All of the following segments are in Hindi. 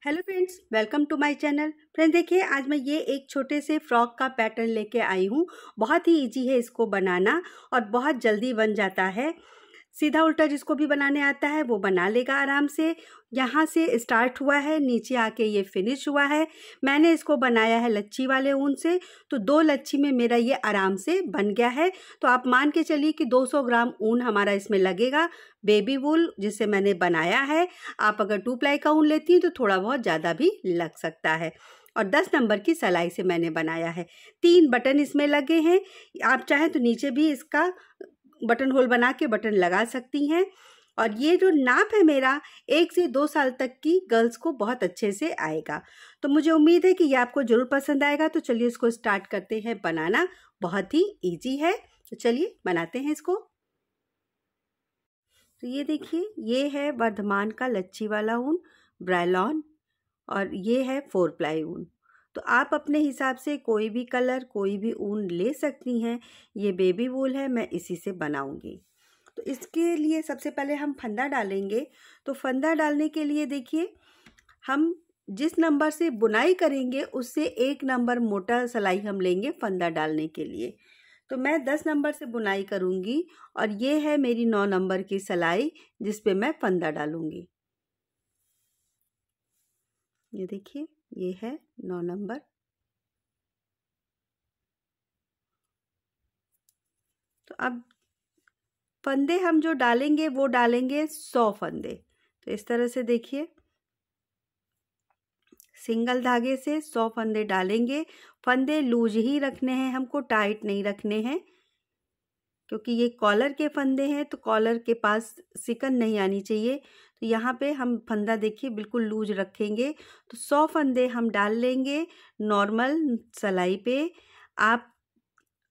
Hello friends, welcome to my channel. Friends देखिए, आज मैं ये एक छोटे से फ्रॉक का पैटर्न लेके आई हूँ। बहुत ही इजी है इसको बनाना और बहुत जल्दी बन जाता है। सीधा उल्टा जिसको भी बनाने आता है वो बना लेगा आराम से। यहाँ से स्टार्ट हुआ है, नीचे आके ये फिनिश हुआ है। मैंने इसको बनाया है लच्छी वाले ऊन से, तो 2 लच्छी में मेरा ये आराम से बन गया है। तो आप मान के चलिए कि 200 ग्राम ऊन हमारा इसमें लगेगा, बेबी वूल जिससे मैंने बनाया है। आप अगर 2 प्लाई का ऊन लेती हैं तो थोड़ा बहुत ज़्यादा भी लग सकता है। और 10 नंबर की सिलाई से मैंने बनाया है। 3 बटन इसमें लगे हैं। आप चाहें तो नीचे भी इसका बटन होल बना के बटन लगा सकती हैं। और ये जो नाप है मेरा, 1 से 2 साल तक की गर्ल्स को बहुत अच्छे से आएगा। तो मुझे उम्मीद है कि ये आपको ज़रूर पसंद आएगा। तो चलिए इसको स्टार्ट करते हैं बनाना। बहुत ही इजी है, तो चलिए बनाते हैं इसको। तो ये देखिए, ये है वर्धमान का लच्छी वाला ऊन ब्रायलॉन, और ये है 4 प्लाई ऊन। तो आप अपने हिसाब से कोई भी कलर, कोई भी ऊन ले सकती हैं। ये बेबी वूल है, मैं इसी से बनाऊंगी। तो इसके लिए सबसे पहले हम फंदा डालेंगे। तो फंदा डालने के लिए देखिए, हम जिस नंबर से बुनाई करेंगे उससे 1 नंबर मोटा सिलाई हम लेंगे फंदा डालने के लिए। तो मैं 10 नंबर से बुनाई करूंगी और ये है मेरी 9 नंबर की सिलाई जिस पे मैं फंदा डालूंगी। ये देखिए, ये है 9 नंबर। तो अब फंदे हम जो डालेंगे वो डालेंगे 100 फंदे। तो इस तरह से देखिए, सिंगल धागे से 100 फंदे डालेंगे। फंदे लूज ही रखने हैं हमको, टाइट नहीं रखने हैं, क्योंकि ये कॉलर के फंदे हैं तो कॉलर के पास सिकन नहीं आनी चाहिए। तो यहाँ पे हम फंदा देखिए बिल्कुल लूज रखेंगे। तो 100 फंदे हम डाल लेंगे नॉर्मल सिलाई पे। आप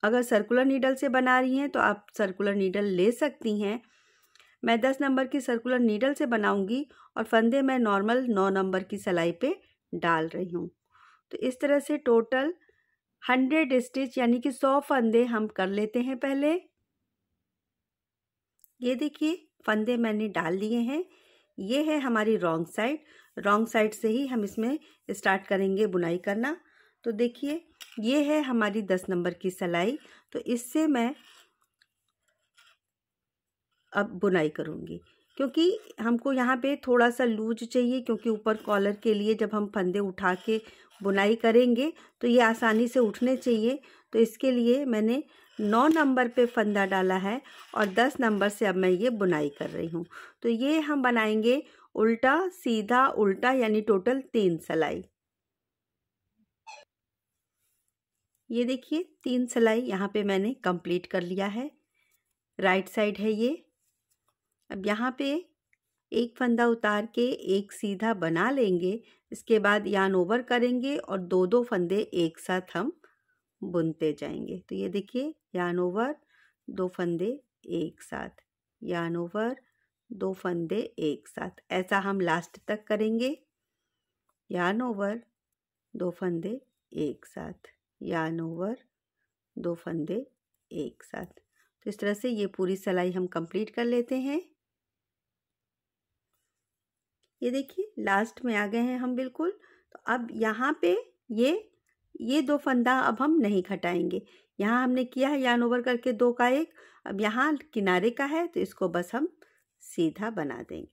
अगर सर्कुलर नीडल से बना रही हैं तो आप सर्कुलर नीडल ले सकती हैं। मैं 10 नंबर की सर्कुलर नीडल से बनाऊंगी और फंदे मैं नॉर्मल 9 नंबर की सिलाई पे डाल रही हूँ। तो इस तरह से टोटल 100 स्टिच यानी कि 100 फंदे हम कर लेते हैं पहले। ये देखिए, फंदे मैंने डाल लिए हैं। ये है हमारी रॉन्ग साइड। रॉन्ग साइड से ही हम इसमें स्टार्ट करेंगे बुनाई करना। तो देखिए, ये है हमारी 10 नंबर की सिलाई। तो इससे मैं अब बुनाई करूँगी, क्योंकि हमको यहाँ पे थोड़ा सा लूज चाहिए, क्योंकि ऊपर कॉलर के लिए जब हम फंदे उठा के बुनाई करेंगे तो ये आसानी से उठने चाहिए। तो इसके लिए मैंने 9 नंबर पे फंदा डाला है और 10 नंबर से अब मैं ये बुनाई कर रही हूँ। तो ये हम बनाएंगे उल्टा सीधा उल्टा, यानी टोटल 3 सिलाई। ये देखिए, 3 सिलाई यहाँ पे मैंने कंप्लीट कर लिया है। राइट साइड है ये। अब यहाँ पे एक फंदा उतार के एक सीधा बना लेंगे। इसके बाद यार्न ओवर करेंगे और 2-2 फंदे एक साथ हम बुनते जाएंगे। तो ये देखिए, यार्न ओवर, 2 फंदे एक साथ, यार्न ओवर, 2 फंदे एक साथ। ऐसा हम लास्ट तक करेंगे। यार्न ओवर, 2 फंदे एक साथ, यार्न ओवर, 2 फंदे एक साथ। तो इस तरह से ये पूरी सिलाई हम कंप्लीट कर लेते हैं। ये देखिए, लास्ट में आ गए हैं हम बिल्कुल। तो अब यहाँ पे ये 2 फंदा अब हम नहीं खटाएंगे। यहाँ हमने किया है यार्न ओवर करके 2 का 1। अब यहाँ किनारे का है तो इसको बस हम सीधा बना देंगे।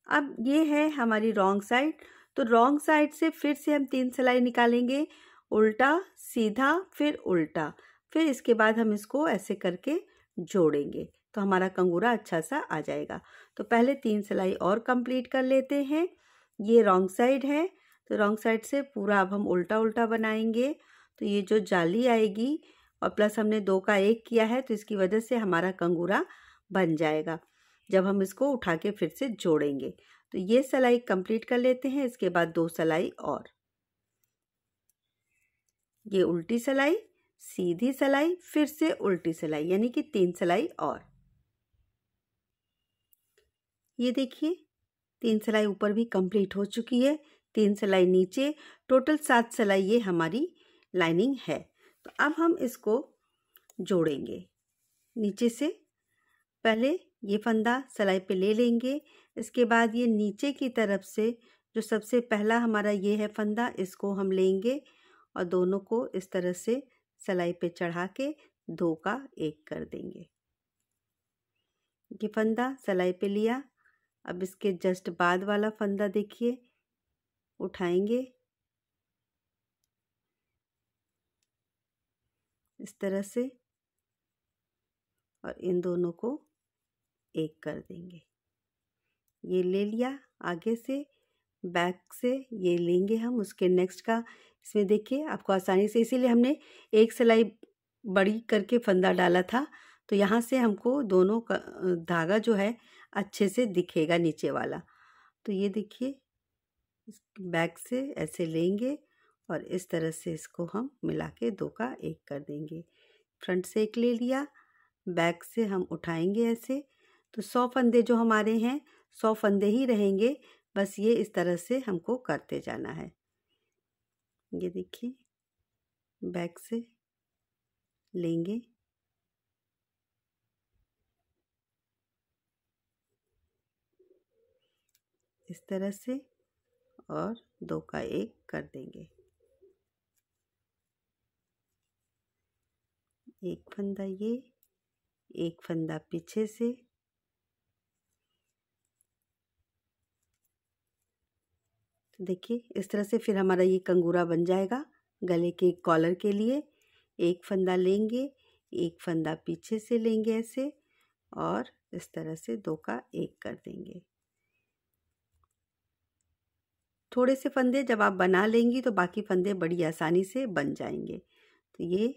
अब ये है हमारी रॉन्ग साइड। तो रॉन्ग साइड से फिर से हम 3 सिलाई निकालेंगे, उल्टा सीधा फिर उल्टा। फिर इसके बाद हम इसको ऐसे करके जोड़ेंगे तो हमारा कंगूरा अच्छा सा आ जाएगा। तो पहले 3 सिलाई और कंप्लीट कर लेते हैं। ये रॉन्ग साइड है, तो रॉन्ग साइड से पूरा अब हम उल्टा उल्टा बनाएंगे। तो ये जो जाली आएगी और प्लस हमने 2 का 1 किया है, तो इसकी वजह से हमारा कंगूरा बन जाएगा जब हम इसको उठा के फिर से जोड़ेंगे। तो ये सिलाई कंप्लीट कर लेते हैं। इसके बाद 2 सिलाई और, ये उल्टी सिलाई, सीधी सिलाई, फिर से उल्टी सिलाई, यानी कि 3 सिलाई और। ये देखिए, 3 सिलाई ऊपर भी कंप्लीट हो चुकी है, 3 सिलाई नीचे, टोटल 7 सिलाई ये हमारी लाइनिंग है। तो अब हम इसको जोड़ेंगे। नीचे से पहले ये फंदा सिलाई पे ले लेंगे। इसके बाद ये नीचे की तरफ से जो सबसे पहला हमारा ये है फंदा, इसको हम लेंगे और दोनों को इस तरह से सिलाई पे चढ़ा के 2 का 1 कर देंगे। ये फंदा सिलाई पे लिया। अब इसके जस्ट बाद वाला फंदा देखिए, उठाएंगे इस तरह से और इन दोनों को 1 कर देंगे। ये ले लिया, आगे से बैक से ये लेंगे हम उसके नेक्स्ट का। इसमें देखिए आपको आसानी से, इसीलिए हमने एक सिलाई बड़ी करके फंदा डाला था, तो यहाँ से हमको दोनों का धागा जो है अच्छे से दिखेगा नीचे वाला। तो ये देखिए बैक से ऐसे लेंगे और इस तरह से इसको हम मिला के 2 का 1 कर देंगे। फ्रंट से 1 ले लिया, बैक से हम उठाएंगे ऐसे। तो 100 फंदे जो हमारे हैं 100 फंदे ही रहेंगे, बस ये इस तरह से हमको करते जाना है। ये देखिए बैक से लेंगे, इस तरह से और 2 का 1 कर देंगे। एक फंदा ये, एक फंदा पीछे से, देखिए इस तरह से फिर हमारा ये कंगूरा बन जाएगा गले के कॉलर के लिए। एक फंदा लेंगे, एक फंदा पीछे से लेंगे ऐसे और इस तरह से 2 का 1 कर देंगे। थोड़े से फंदे जब आप बना लेंगी तो बाकी फंदे बड़ी आसानी से बन जाएंगे। तो ये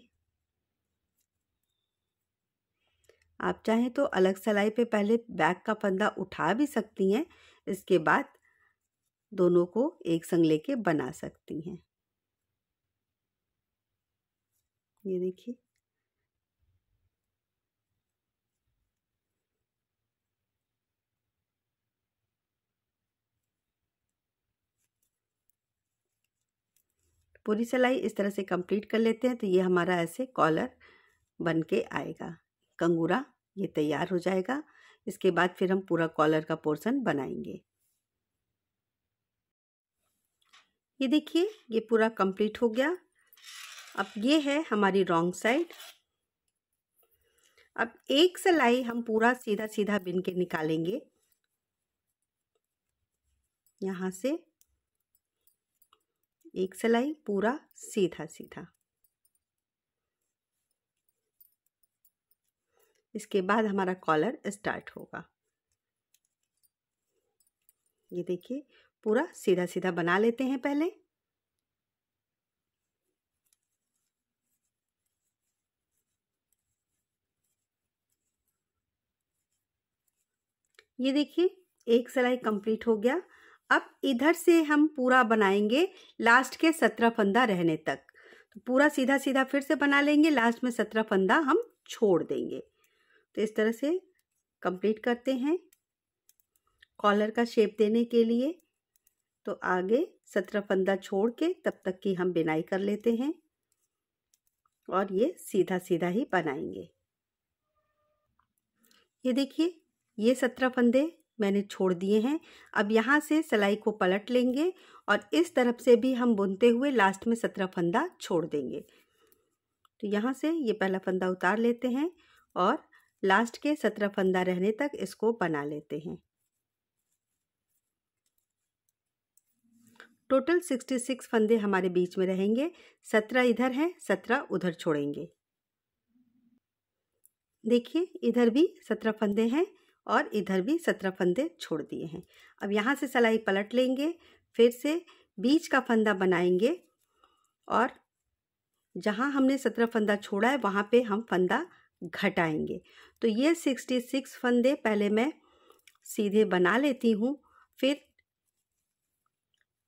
आप चाहें तो अलग सिलाई पे पहले बैक का फंदा उठा भी सकती हैं, इसके बाद दोनों को एक संग लेके बना सकती हैं। ये देखिए पूरी सिलाई इस तरह से कंप्लीट कर लेते हैं। तो ये हमारा ऐसे कॉलर बन के आएगा, कंगूरा ये तैयार हो जाएगा। इसके बाद फिर हम पूरा कॉलर का पोर्शन बनाएंगे। ये देखिए ये पूरा कंप्लीट हो गया। अब ये है हमारी रॉन्ग साइड। अब एक सिलाई हम पूरा सीधा सीधा बिन के निकालेंगे, यहाँ से एक सिलाई पूरा सीधा सीधा। इसके बाद हमारा कॉलर स्टार्ट होगा। ये देखिए पूरा सीधा सीधा बना लेते हैं पहले। ये देखिए एक सिलाई कंप्लीट हो गया। अब इधर से हम पूरा बनाएंगे लास्ट के 17 फंदा रहने तक। तो पूरा सीधा सीधा फिर से बना लेंगे, लास्ट में 17 फंदा हम छोड़ देंगे। तो इस तरह से कंप्लीट करते हैं कॉलर का शेप देने के लिए। तो आगे 17 फंदा छोड़ के तब तक की हम बिनाई कर लेते हैं और ये सीधा सीधा ही बनाएंगे। ये देखिए ये 17 फंदे मैंने छोड़ दिए हैं। अब यहाँ से सिलाई को पलट लेंगे और इस तरफ से भी हम बुनते हुए लास्ट में 17 फंदा छोड़ देंगे। तो यहाँ से ये पहला फंदा उतार लेते हैं और लास्ट के 17 फंदा रहने तक इसको बना लेते हैं। टोटल 66 फंदे हमारे बीच में रहेंगे। 17 इधर हैं, 17 उधर छोड़ेंगे। देखिए इधर भी 17 फंदे हैं और इधर भी 17 फंदे छोड़ दिए हैं। अब यहाँ से सिलाई पलट लेंगे, फिर से बीच का फंदा बनाएंगे और जहाँ हमने 17 फंदा छोड़ा है वहाँ पे हम फंदा घटाएंगे। तो ये 66 फंदे पहले मैं सीधे बना लेती हूँ, फिर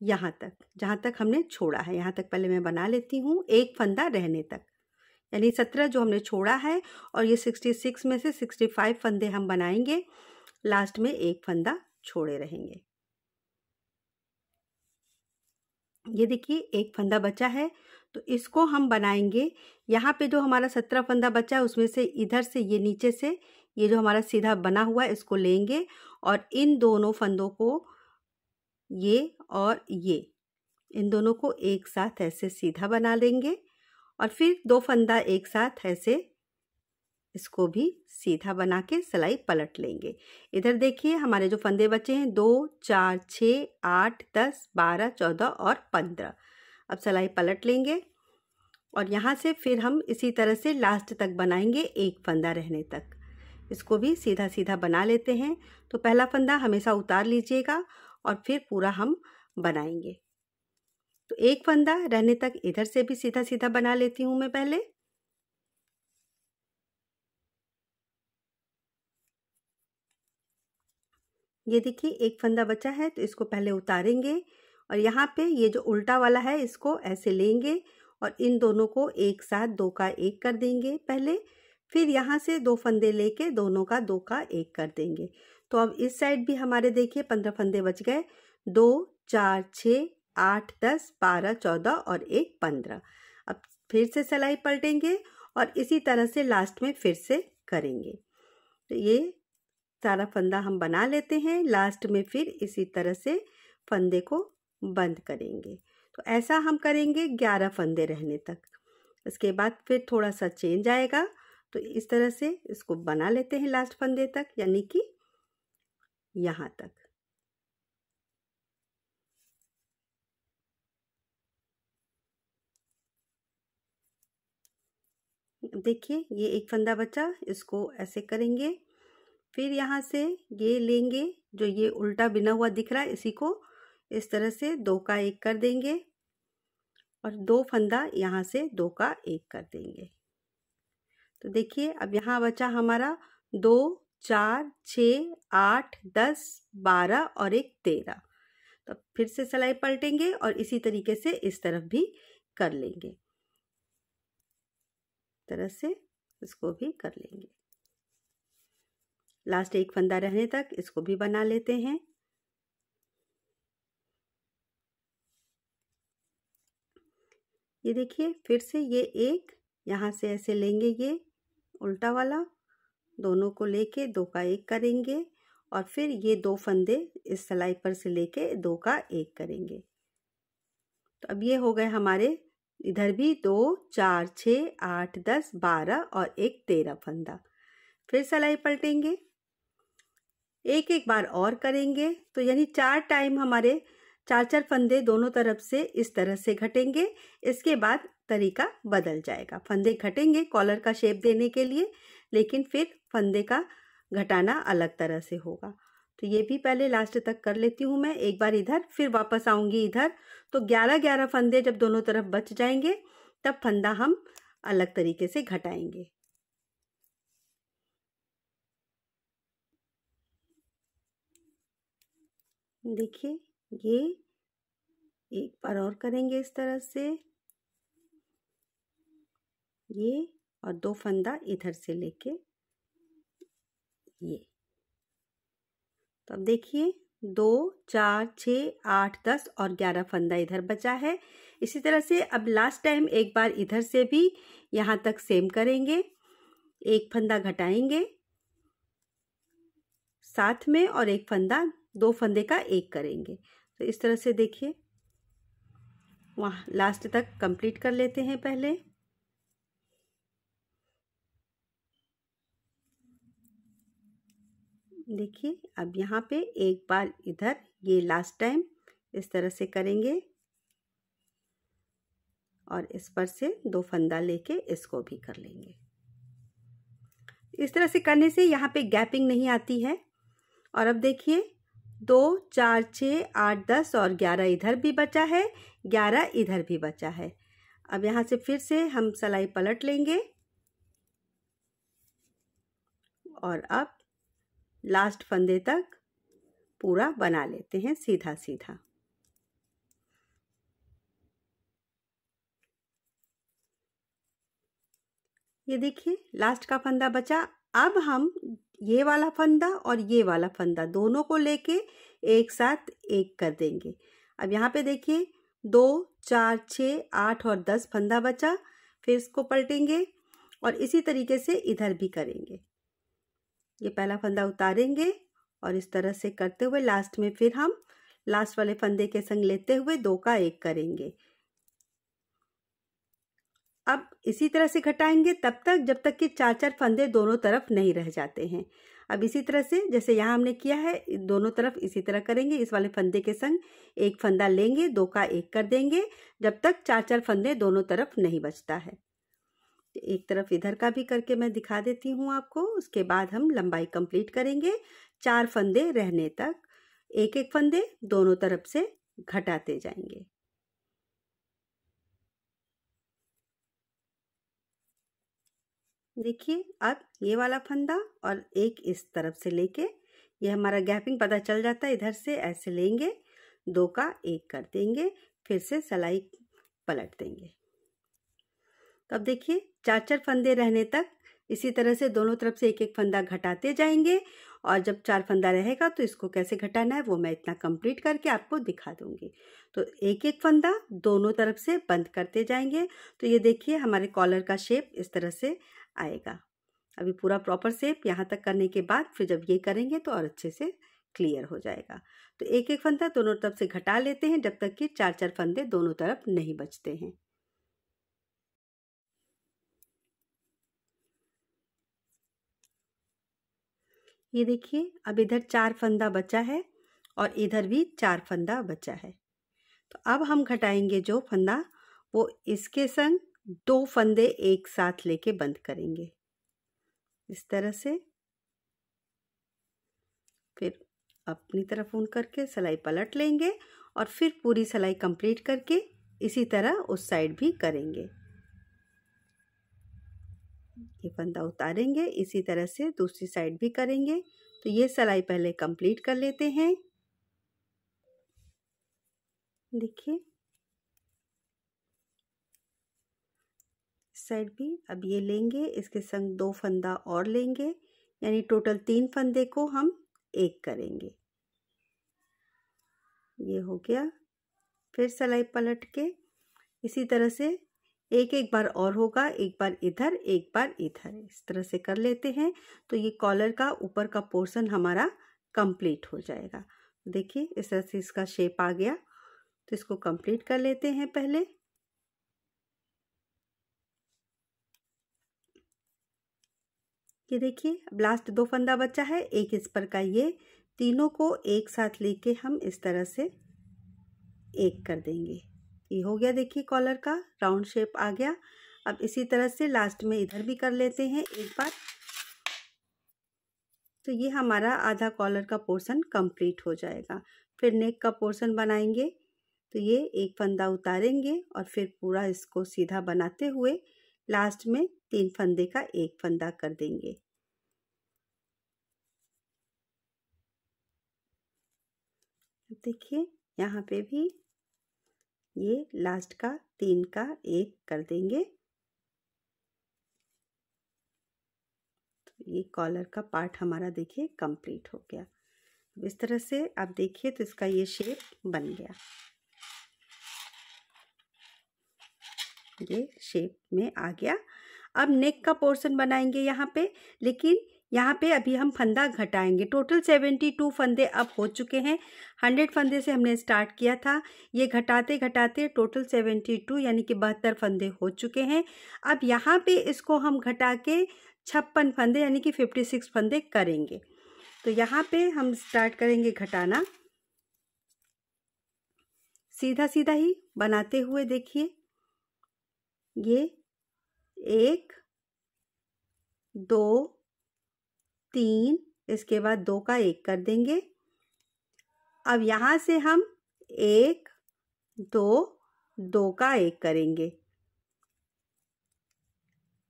यहाँ तक जहाँ तक हमने छोड़ा है यहाँ तक पहले मैं बना लेती हूँ, एक फंदा रहने तक। यानी 17 जो हमने छोड़ा है और ये 66 में से 65 फंदे हम बनाएंगे, लास्ट में एक फंदा छोड़े रहेंगे। ये देखिए एक फंदा बचा है, तो इसको हम बनाएंगे। यहाँ पे जो हमारा 17 फंदा बचा है उसमें से इधर से ये नीचे से ये जो हमारा सीधा बना हुआ है इसको लेंगे और इन दोनों फंदों को ये और ये, इन दोनों को एक साथ ऐसे सीधा बना लेंगे और फिर 2 फंदा एक साथ ऐसे इसको भी सीधा बना के सिलाई पलट लेंगे। इधर देखिए हमारे जो फंदे बचे हैं 2, 4, 6, 8, 10, 12, 14 और 15। अब सिलाई पलट लेंगे और यहाँ से फिर हम इसी तरह से लास्ट तक बनाएंगे, एक फंदा रहने तक। इसको भी सीधा सीधा बना लेते हैं। तो पहला फंदा हमेशा उतार लीजिएगा और फिर पूरा हम बनाएंगे। तो एक फंदा रहने तक इधर से भी सीधा सीधा बना लेती हूँ मैं पहले। ये देखिए एक फंदा बचा है, तो इसको पहले उतारेंगे और यहाँ पे ये जो उल्टा वाला है इसको ऐसे लेंगे और इन दोनों को एक साथ 2 का 1 कर देंगे पहले। फिर यहाँ से 2 फंदे लेके दोनों का 2 का 1 कर देंगे। तो अब इस साइड भी हमारे देखिए 15 फंदे बच गए। 2, 4, 6, 8, 10, 12, 14 और 1 15। अब फिर से सिलाई पलटेंगे और इसी तरह से लास्ट में फिर से करेंगे। तो ये सारा फंदा हम बना लेते हैं। लास्ट में फिर इसी तरह से फंदे को बंद करेंगे। तो ऐसा हम करेंगे 11 फंदे रहने तक। इसके बाद फिर थोड़ा सा चेंज आएगा, तो इस तरह से इसको बना लेते हैं लास्ट फंदे तक, यानी कि यहाँ तक। देखिए ये एक फंदा बचा, इसको ऐसे करेंगे। फिर यहाँ से ये लेंगे, जो ये उल्टा बिना हुआ दिख रहा है इसी को इस तरह से 2 का 1 कर देंगे और 2 फंदा यहाँ से 2 का 1 कर देंगे। तो देखिए अब यहाँ बचा हमारा 2, 4, 6, 8, 10, 12 और 1 13। तो फिर से सिलाई पलटेंगे और इसी तरीके से इस तरफ भी कर लेंगे। तरह से इसको भी कर लेंगे। लास्ट एक फंदा रहने तक इसको भी बना लेते हैं। ये देखिए फिर से ये एक यहाँ से ऐसे लेंगे, ये उल्टा वाला, दोनों को लेके 2 का 1 करेंगे और फिर ये 2 फंदे इस सिलाई पर से लेके 2 का 1 करेंगे। तो अब ये हो गए हमारे, इधर भी 2, 4, 6, 8, 10, 12 और 1 13 फंदा। फिर सिलाई पलटेंगे, एक एक बार और करेंगे। तो यानी 4 टाइम हमारे 4 फंदे दोनों तरफ से इस तरह से घटेंगे। इसके बाद तरीका बदल जाएगा। फंदे घटेंगे कॉलर का शेप देने के लिए, लेकिन फिर फंदे का घटाना अलग तरह से होगा। तो ये भी पहले लास्ट तक कर लेती हूँ मैं। एक बार इधर, फिर वापस आऊँगी इधर। तो 11 फंदे जब दोनों तरफ बच जाएंगे तब फंदा हम अलग तरीके से घटाएंगे। देखिए ये एक बार और करेंगे इस तरह से, ये और 2 फंदा इधर से लेके ये। तो अब देखिए 2, 4, 6, 8, 10 और 11 फंदा इधर बचा है। इसी तरह से अब लास्ट टाइम एक बार इधर से भी यहाँ तक सेम करेंगे। एक फंदा घटाएंगे साथ में और एक फंदा, 2 फंदे का 1 करेंगे। तो इस तरह से देखिए वहाँ लास्ट तक कंप्लीट कर लेते हैं पहले। देखिए अब यहाँ पे एक बार इधर ये लास्ट टाइम इस तरह से करेंगे और इस पर से 2 फंदा लेके इसको भी कर लेंगे। इस तरह से करने से यहाँ पे गैपिंग नहीं आती है। और अब देखिए 2, 4, 6, 8, 10 और 11 इधर भी बचा है, 11 इधर भी बचा है। अब यहाँ से फिर से हम सिलाई पलट लेंगे और अब लास्ट फंदे तक पूरा बना लेते हैं सीधा सीधा। ये देखिए लास्ट का फंदा बचा। अब हम ये वाला फंदा और ये वाला फंदा दोनों को लेके एक साथ 1 कर देंगे। अब यहाँ पे देखिए 2, 4, 6, 8 और 10 फंदा बचा। फिर इसको पलटेंगे और इसी तरीके से इधर भी करेंगे। ये पहला फंदा उतारेंगे और इस तरह से करते हुए लास्ट में फिर हम लास्ट वाले फंदे के संग लेते हुए 2 का 1 करेंगे। अब इसी तरह से घटाएंगे तब तक जब तक कि 4-4 फंदे दोनों तरफ नहीं रह जाते हैं। अब इसी तरह से जैसे यहाँ हमने किया है दोनों तरफ इसी तरह करेंगे। इस वाले फंदे के संग एक फंदा लेंगे, 2 का 1 कर देंगे जब तक 4-4 फंदे दोनों तरफ नहीं बचता है। एक तरफ इधर का भी करके मैं दिखा देती हूँ आपको। उसके बाद हम लंबाई कंप्लीट करेंगे 4 फंदे रहने तक। एक एक फंदे दोनों तरफ से घटाते जाएंगे। देखिए अब ये वाला फंदा और एक इस तरफ से लेके ये हमारा गैपिंग पता चल जाता है। इधर से ऐसे लेंगे, 2 का 1 कर देंगे, फिर से सिलाई पलट देंगे। तो अब देखिए 4-4 फंदे रहने तक इसी तरह से दोनों तरफ से एक एक फंदा घटाते जाएंगे। और जब 4 फंदा रहेगा तो इसको कैसे घटाना है वो मैं इतना कंप्लीट करके आपको दिखा दूंगी। तो एक एक फंदा दोनों तरफ से बंद करते जाएंगे। तो ये देखिए हमारे कॉलर का शेप इस तरह से आएगा। अभी पूरा प्रॉपर शेप यहाँ तक करने के बाद फिर जब ये करेंगे तो और अच्छे से क्लियर हो जाएगा। तो एक एक फंदा दोनों तरफ से घटा लेते हैं जब तक कि 4-4 फंदे दोनों तरफ नहीं बचते हैं। ये देखिए अब इधर 4 फंदा बचा है और इधर भी 4 फंदा बचा है। तो अब हम घटाएंगे जो फंदा वो इसके संग 2 फंदे एक साथ लेके बंद करेंगे इस तरह से। फिर अपनी तरफ ऊन करके सिलाई पलट लेंगे और फिर पूरी सिलाई कंप्लीट करके इसी तरह उस साइड भी करेंगे। ये फंदा उतारेंगे, इसी तरह से दूसरी साइड भी करेंगे। तो ये सिलाई पहले कंप्लीट कर लेते हैं। देखिए साइड भी अब ये लेंगे, इसके संग 2 फंदा और लेंगे, यानी टोटल 3 फंदे को हम 1 करेंगे। ये हो गया। फिर सिलाई पलट के इसी तरह से एक एक बार और होगा, एक बार इधर एक बार इधर, इस तरह से कर लेते हैं। तो ये कॉलर का ऊपर का पोर्शन हमारा कंप्लीट हो जाएगा। देखिए इस तरह से इसका शेप आ गया। तो इसको कंप्लीट कर लेते हैं पहले। ये देखिए अब लास्ट 2 फंदा बचा है, एक इस पर का। ये तीनों को एक साथ लेके हम इस तरह से 1 कर देंगे। ये हो गया। देखिए कॉलर का राउंड शेप आ गया। अब इसी तरह से लास्ट में इधर भी कर लेते हैं एक बार। तो ये हमारा आधा कॉलर का पोर्शन कंप्लीट हो जाएगा। फिर नेक का पोर्शन बनाएंगे। तो ये एक फंदा उतारेंगे और फिर पूरा इसको सीधा बनाते हुए लास्ट में 3 फंदे का 1 फंदा कर देंगे। देखिए यहाँ पे भी ये लास्ट का 3 का 1 कर देंगे। तो ये कॉलर का पार्ट हमारा देखिए कंप्लीट हो गया। इस तरह से आप देखिए तो इसका ये शेप बन गया। ये शेप में आ गया। अब नेक का पोर्शन बनाएंगे यहाँ पे, लेकिन यहाँ पे अभी हम फंदा घटाएंगे। टोटल 72 फंदे अब हो चुके हैं। 100 फंदे से हमने स्टार्ट किया था। ये घटाते घटाते टोटल 72 यानी कि 72 फंदे हो चुके हैं। अब यहाँ पे इसको हम घटा के 56 फंदे यानी कि 56 फंदे करेंगे। तो यहाँ पे हम स्टार्ट करेंगे घटाना, सीधा सीधा ही बनाते हुए। देखिए ये 1 2 3, इसके बाद 2 का 1 कर देंगे। अब यहाँ से हम 1 2 2 का 1 करेंगे।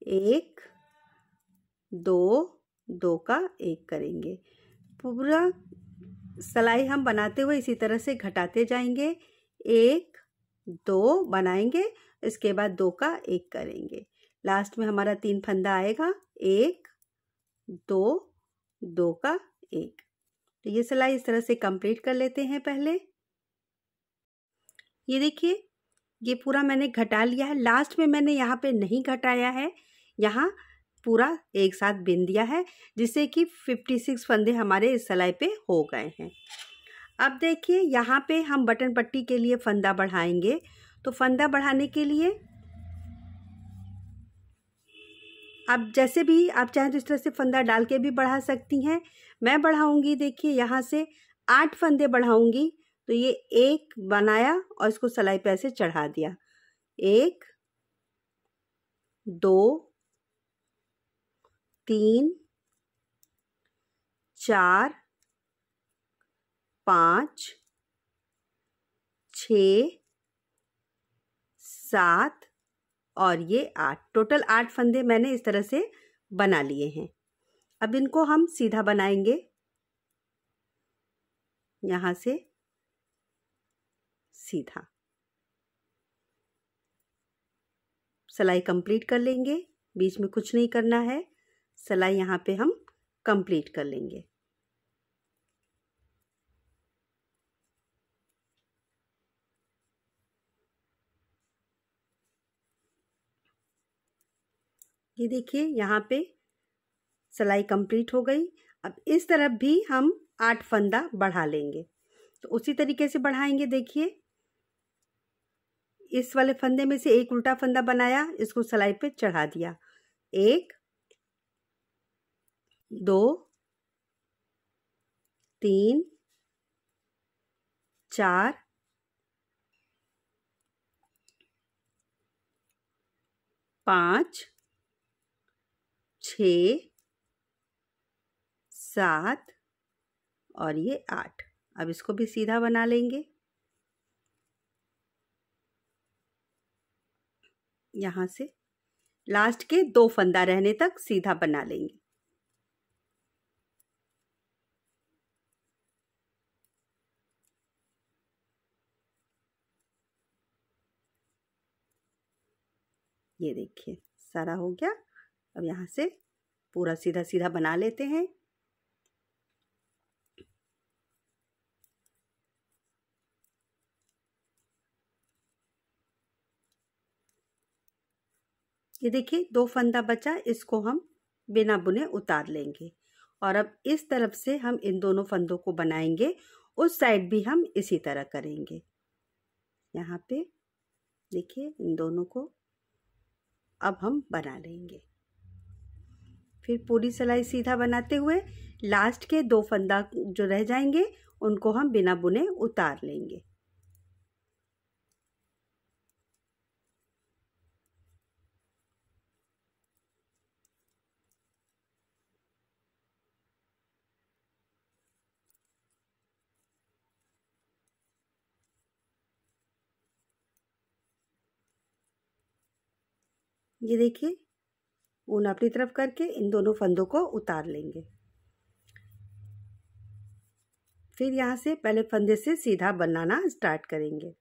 1 2 2 का 1 करेंगे। पूरा सिलाई हम बनाते हुए इसी तरह से घटाते जाएंगे। 1 2 बनाएंगे, इसके बाद 2 का 1 करेंगे। लास्ट में हमारा 3 फंदा आएगा। 1 2 2 का 1। तो ये सिलाई इस तरह से कंप्लीट कर लेते हैं पहले। ये देखिए ये पूरा मैंने घटा लिया है। लास्ट में मैंने यहाँ पे नहीं घटाया है, यहाँ पूरा एक साथ बिन दिया है, जिससे कि 56 फंदे हमारे इस सिलाई पे हो गए हैं। अब देखिए यहाँ पे हम बटन पट्टी के लिए फंदा बढ़ाएंगे। तो फंदा बढ़ाने के लिए आप जैसे भी आप चाहें तो इस तरह से फंदा डाल के भी बढ़ा सकती हैं। मैं बढ़ाऊंगी, देखिए यहाँ से 8 फंदे बढ़ाऊंगी। तो ये एक बनाया और इसको सिलाई पे ऐसे चढ़ा दिया। 1 2 3 4 5 6 7 और ये 8, टोटल 8 फंदे मैंने इस तरह से बना लिए हैं। अब इनको हम सीधा बनाएंगे, यहाँ से सीधा सिलाई कंप्लीट कर लेंगे। बीच में कुछ नहीं करना है, सिलाई यहाँ पे हम कंप्लीट कर लेंगे। ये देखिए यहाँ पे सिलाई कंप्लीट हो गई। अब इस तरफ भी हम 8 फंदा बढ़ा लेंगे। तो उसी तरीके से बढ़ाएंगे। देखिए इस वाले फंदे में से एक उल्टा फंदा बनाया, इसको सिलाई पे चढ़ा दिया। 1 2 3 4 5 6 7 और ये 8। अब इसको भी सीधा बना लेंगे। यहाँ से लास्ट के 2 फंदा रहने तक सीधा बना लेंगे। ये देखिए सारा हो गया। अब यहाँ से पूरा सीधा सीधा बना लेते हैं। ये देखिए 2 फंदा बचा, इसको हम बिना बुने उतार लेंगे। और अब इस तरफ से हम इन दोनों फंदों को बनाएंगे, उस साइड भी हम इसी तरह करेंगे। यहाँ पे देखिए इन दोनों को अब हम बना लेंगे। फिर पूरी सिलाई सीधा बनाते हुए लास्ट के 2 फंदा जो रह जाएंगे उनको हम बिना बुने उतार लेंगे। ये देखिए ऊन अपनी तरफ करके इन दोनों फंदों को उतार लेंगे। फिर यहाँ से पहले फंदे से सीधा बनाना स्टार्ट करेंगे।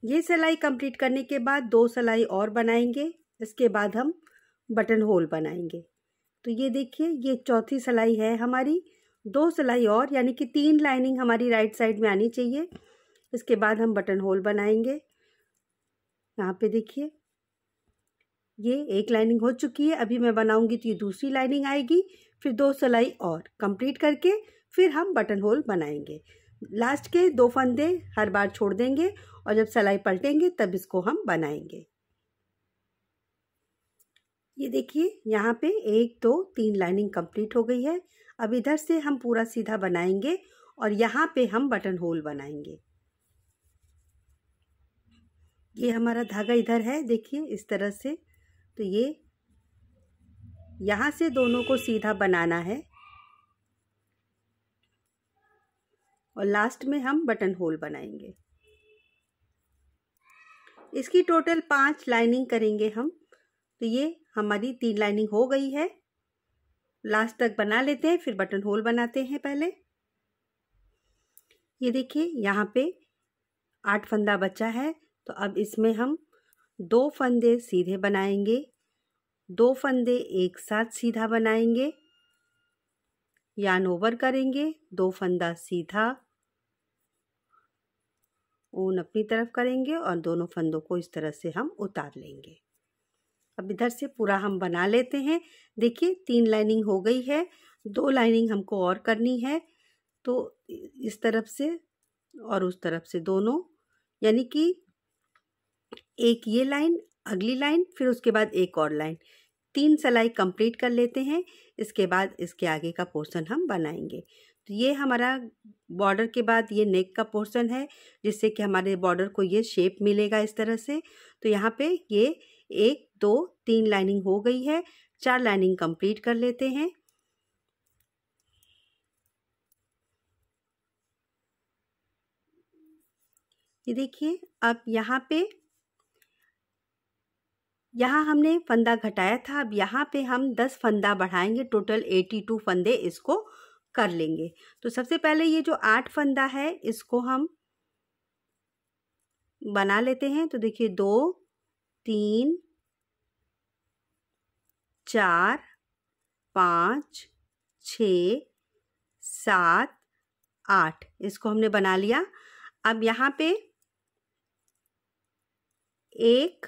ये सिलाई कंप्लीट करने के बाद 2 सिलाई और बनाएंगे। इसके बाद हम बटन होल बनाएंगे। तो ये देखिए ये चौथी सिलाई है हमारी। 2 सिलाई और, यानी कि 3 लाइनिंग हमारी राइट साइड में आनी चाहिए। इसके बाद हम बटन होल बनाएंगे। यहाँ पे देखिए ये एक लाइनिंग हो चुकी है। अभी मैं बनाऊंगी तो ये दूसरी लाइनिंग आएगी। फिर 2 सिलाई और कंप्लीट करके फिर हम बटन होल बनाएंगे। लास्ट के 2 फंदे हर बार छोड़ देंगे और जब सिलाई पलटेंगे तब इसको हम बनाएंगे। ये देखिए यहाँ पे 1 2 3 लाइनिंग कंप्लीट हो गई है। अब इधर से हम पूरा सीधा बनाएंगे और यहाँ पे हम बटन होल बनाएंगे। ये हमारा धागा इधर है, देखिए इस तरह से। तो ये यहाँ से दोनों को सीधा बनाना है और लास्ट में हम बटन होल बनाएंगे। इसकी टोटल 5 लाइनिंग करेंगे हम। तो ये हमारी 3 लाइनिंग हो गई है। लास्ट तक बना लेते हैं, फिर बटन होल बनाते हैं पहले। ये देखिए यहाँ पे 8 फंदा बचा है। तो अब इसमें हम 2 फंदे सीधे बनाएंगे, 2 फंदे एक साथ सीधा बनाएंगे, यार्न ओवर करेंगे, 2 फंदा सीधा, ऊन अपनी तरफ करेंगे और दोनों फंदों को इस तरह से हम उतार लेंगे। अब इधर से पूरा हम बना लेते हैं। देखिए 3 लाइनिंग हो गई है, 2 लाइनिंग हमको और करनी है। तो इस तरफ से और उस तरफ से दोनों, यानी कि एक ये लाइन, अगली लाइन, फिर उसके बाद एक और लाइन, 3 सिलाई कंप्लीट कर लेते हैं। इसके बाद इसके आगे का पोर्शन हम बनाएंगे। तो ये हमारा बॉर्डर के बाद ये नेक का पोर्शन है, जिससे कि हमारे बॉर्डर को ये शेप मिलेगा इस तरह से। तो यहाँ पे ये 1 2 3 लाइनिंग हो गई है, 4 लाइनिंग कंप्लीट कर लेते हैं। ये देखिए, अब यहाँ हमने फंदा घटाया था, अब यहाँ पे हम 10 फंदा बढ़ाएंगे, टोटल 82 फंदे इसको कर लेंगे। तो सबसे पहले ये जो 8 फंदा है इसको हम बना लेते हैं। तो देखिए 2 3 4 5 6 7 8 इसको हमने बना लिया। अब यहाँ पे 1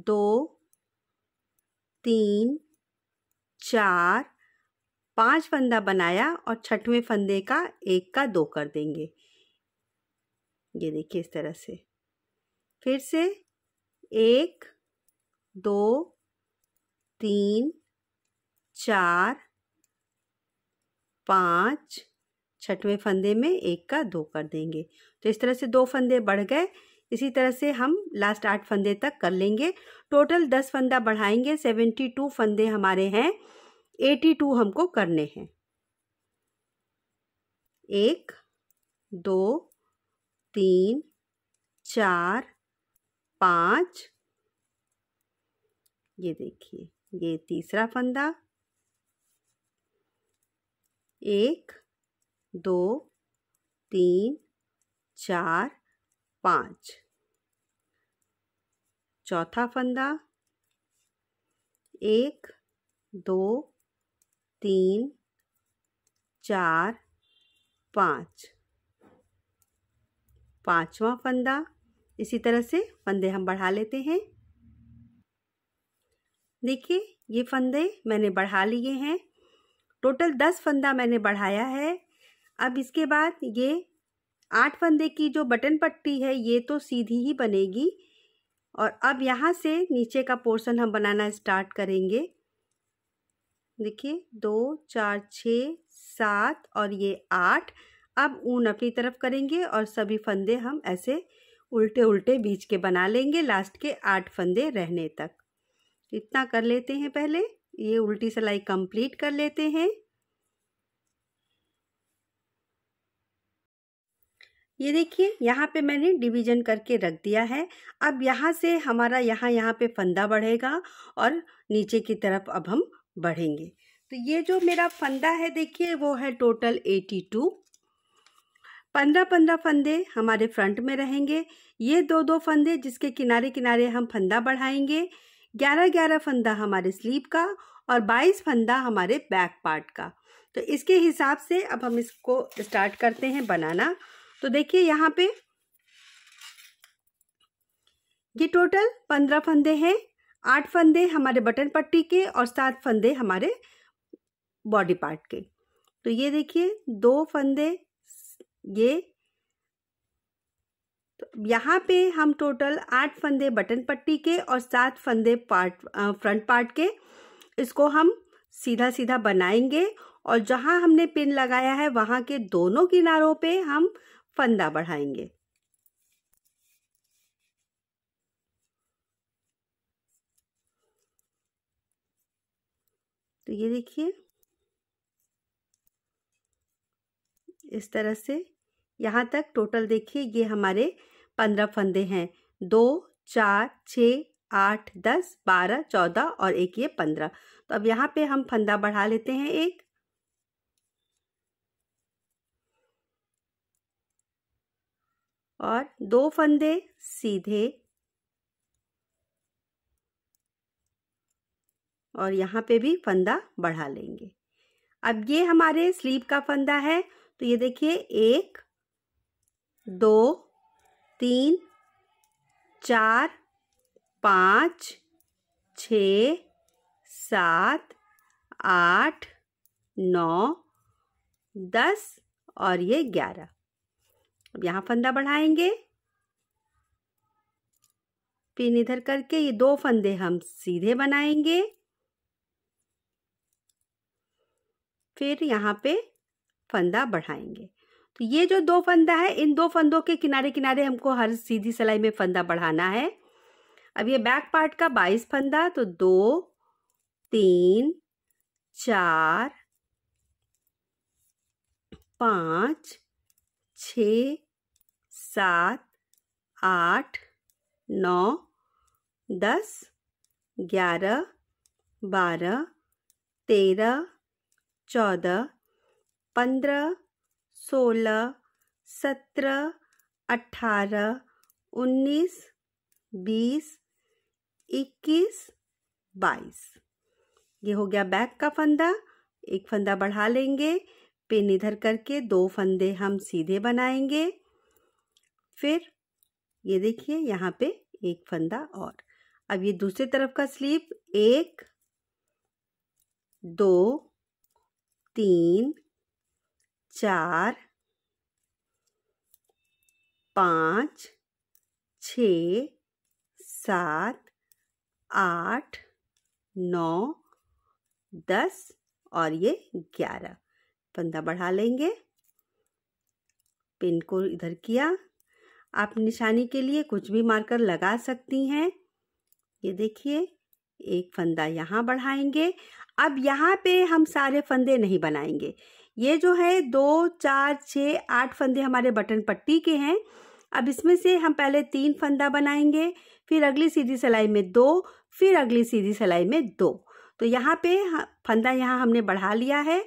2 3 4 5 फंदा बनाया और 6वें फंदे का 1 का 2 कर देंगे। ये देखिए इस तरह से। फिर से 1 2 3 4 5 6वें फंदे में 1 का 2 कर देंगे। तो इस तरह से 2 फंदे बढ़ गए। इसी तरह से हम लास्ट 8 फंदे तक कर लेंगे। टोटल 10 फंदा बढ़ाएंगे, 72 फंदे हमारे हैं, 82 हमको करने हैं। 1 2 3 4 5, ये देखिए ये तीसरा फंदा, 1 2 3 4 5, चौथा फंदा, 1 2 3 4 5, पांचवा फंदा। इसी तरह से फंदे हम बढ़ा लेते हैं। देखिए ये फंदे मैंने बढ़ा लिए हैं, टोटल 10 फंदा मैंने बढ़ाया है। अब इसके बाद ये 8 फंदे की जो बटन पट्टी है ये तो सीधी ही बनेगी, और अब यहाँ से नीचे का पोर्शन हम बनाना स्टार्ट करेंगे। देखिए 2 4 6 7 और ये 8। अब ऊन अपनी तरफ करेंगे और सभी फंदे हम ऐसे उल्टे उल्टे बीच के बना लेंगे, लास्ट के 8 फंदे रहने तक। इतना कर लेते हैं। पहले ये उल्टी सिलाई कंप्लीट कर लेते हैं। ये देखिए यहाँ पे मैंने डिवीजन करके रख दिया है। अब यहाँ से हमारा यहाँ पे फंदा बढ़ेगा और नीचे की तरफ अब हम बढ़ेंगे। तो ये जो मेरा फंदा है देखिए वो है टोटल 82। 15-15 फंदे हमारे फ्रंट में रहेंगे, ये 2-2 फंदे जिसके किनारे किनारे हम फंदा बढ़ाएंगे, 11-11 फंदा हमारे स्लीव का और 22 फंदा हमारे बैक पार्ट का। तो इसके हिसाब से अब हम इसको स्टार्ट करते हैं बनाना। तो देखिए यहाँ पे ये टोटल 15 फंदे हैं, 8 फंदे हमारे बटन पट्टी के और 7 फंदे हमारे बॉडी पार्ट के। तो ये देखिए 2 फंदे, ये तो यहाँ पे हम टोटल 8 फंदे बटन पट्टी के और 7 फंदे फ्रंट पार्ट के, इसको हम सीधा सीधा बनाएंगे और जहाँ हमने पिन लगाया है वहाँ के दोनों किनारों पे हम फंदा बढ़ाएंगे। तो ये देखिए इस तरह से यहाँ तक टोटल देखिए ये हमारे 15 फंदे हैं, 2 4 6 8 10 12 14 और एक ये 15। तो अब यहाँ पे हम फंदा बढ़ा लेते हैं एक, और 2 फंदे सीधे, और यहाँ पे भी फंदा बढ़ा लेंगे। अब ये हमारे स्लीव का फंदा है। तो ये देखिए 1 2 3 4 5 6, 7, 8, 9, 10 और ये 11। अब यहाँ फंदा बढ़ाएंगे, पिन इधर करके ये 2 फंदे हम सीधे बनाएंगे, फिर यहाँ पे फंदा बढ़ाएंगे। तो ये जो 2 फंदा है, इन 2 फंदों के किनारे किनारे हमको हर सीधी सिलाई में फंदा बढ़ाना है। अब ये बैक पार्ट का 22 फंदा, तो 2, 3, 4, 5, 6, 7, 8, 9, 10, 11, 12, 13, 14, 15, 16, 17, 18, 19, 20, 21, 22। ये हो गया बैक का फंदा। एक फंदा बढ़ा लेंगे, पिन इधर करके 2 फंदे हम सीधे बनाएंगे, फिर ये देखिए यहाँ पे एक फंदा और। अब ये दूसरी तरफ का स्लीव 1, 2, 3, 4, 5, 6, 7, 8, 9, 10 और ये 11। फंदा बढ़ा लेंगे, पिन को इधर किया। आप निशानी के लिए कुछ भी मार्कर लगा सकती हैं। ये देखिए एक फंदा यहाँ बढ़ाएंगे। अब यहाँ पे हम सारे फंदे नहीं बनाएंगे। ये जो है 2, 4, 6, 8 फंदे हमारे बटन पट्टी के हैं। अब इसमें से हम पहले 3 फंदा बनाएंगे, फिर अगली सीधी सिलाई में 2, फिर अगली सीधी सिलाई में 2। तो यहाँ पे फंदा यहाँ हमने बढ़ा लिया है।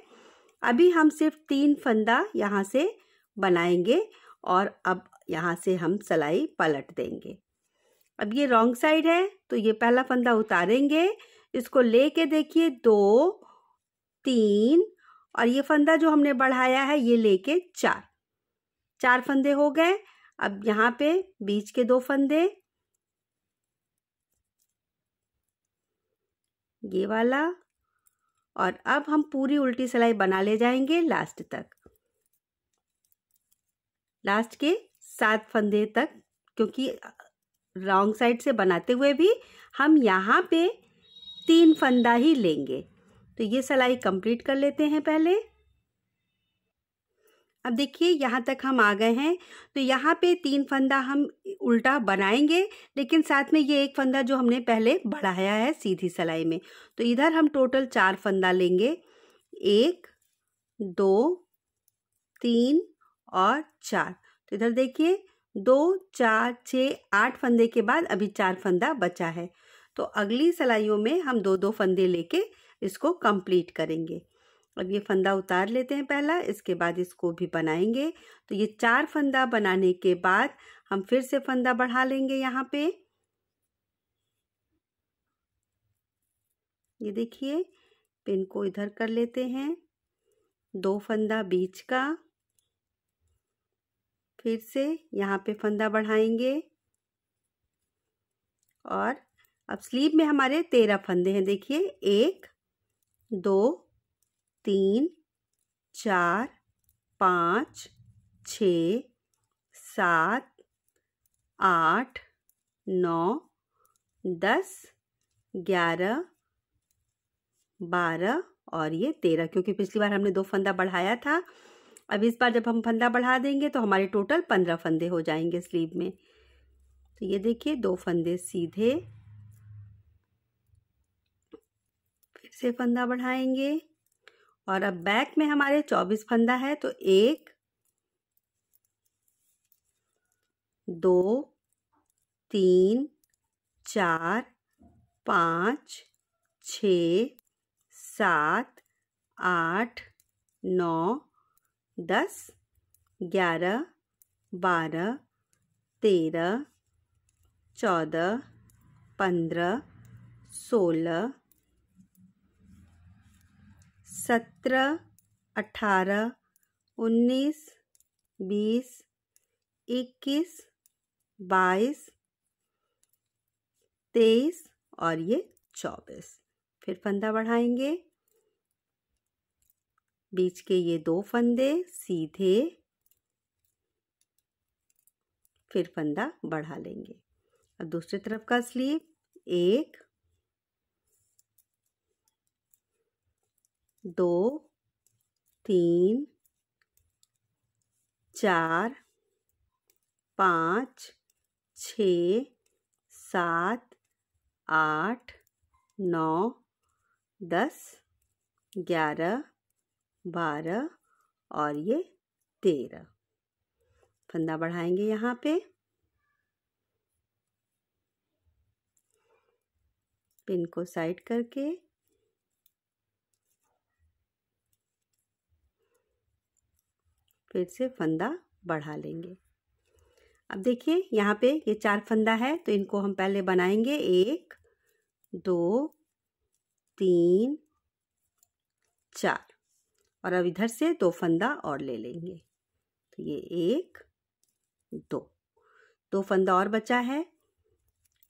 अभी हम सिर्फ 3 फंदा यहाँ से बनाएंगे और अब यहाँ से हम सिलाई पलट देंगे। अब ये रॉन्ग साइड है, तो ये पहला फंदा उतारेंगे, इसको लेके देखिए 2, 3 और ये फंदा जो हमने बढ़ाया है ये लेके 4 फंदे हो गए। अब यहाँ पे बीच के 2 फंदे, ये वाला, और अब हम पूरी उल्टी सिलाई बना ले जाएंगे लास्ट तक, लास्ट के 7 फंदे तक, क्योंकि रॉन्ग साइड से बनाते हुए भी हम यहाँ पे 3 फंदा ही लेंगे। तो ये सिलाई कंप्लीट कर लेते हैं पहले। अब देखिए यहाँ तक हम आ गए हैं, तो यहाँ पे 3 फंदा हम उल्टा बनाएंगे, लेकिन साथ में ये एक फंदा जो हमने पहले बढ़ाया है सीधी सिलाई में, तो इधर हम टोटल 4 फंदा लेंगे, 1, 2, 3 और 4। तो इधर देखिए 2, 4, 6, 8 फंदे के बाद अभी 4 फंदा बचा है। तो अगली सिलाइयों में हम 2-2 फंदे लेके इसको कंप्लीट करेंगे। अब ये फंदा उतार लेते हैं पहला, इसके बाद इसको भी बनाएंगे। तो ये 4 फंदा बनाने के बाद हम फिर से फंदा बढ़ा लेंगे। यहाँ पे ये देखिए पिन को इधर कर लेते हैं, 2 फंदा बीच का, फिर से यहाँ पे फंदा बढ़ाएंगे और अब स्लीव में हमारे 13 फंदे हैं। देखिए 1, 2, 3, 4, 5, 6, 7, 8, 9, 10, 11, 12 और ये 13, क्योंकि पिछली बार हमने 2 फंदा बढ़ाया था। अब इस बार जब हम फंदा बढ़ा देंगे तो हमारे टोटल 15 फंदे हो जाएंगे स्लीव में। तो ये देखिए 2 फंदे सीधे, फिर से फंदा बढ़ाएंगे और अब बैक में हमारे 24 फंदा है। तो 1, 2, 3, 4, 5, 6, 7, 8, 9, 10, 11, 12, 13, 14, 15, 16, 17, 18, 19, 20, 21, 22, 23 और ये 24। फिर फंदा बढ़ाएंगे, बीच के ये 2 फंदे सीधे, फिर फंदा बढ़ा लेंगे। अब दूसरी तरफ का स्लीव, 1 2 3 4 5 6 7 8 9 10 11 12 और ये 13। फंदा बढ़ाएंगे यहाँ पे, पिन को साइड करके फिर से फंदा बढ़ा लेंगे। अब देखिए यहाँ पे ये 4 फंदा है, तो इनको हम पहले बनाएंगे 1 2 3 4 और अब इधर से 2 फंदा और ले लेंगे। तो ये 1 2 फंदा और बचा है,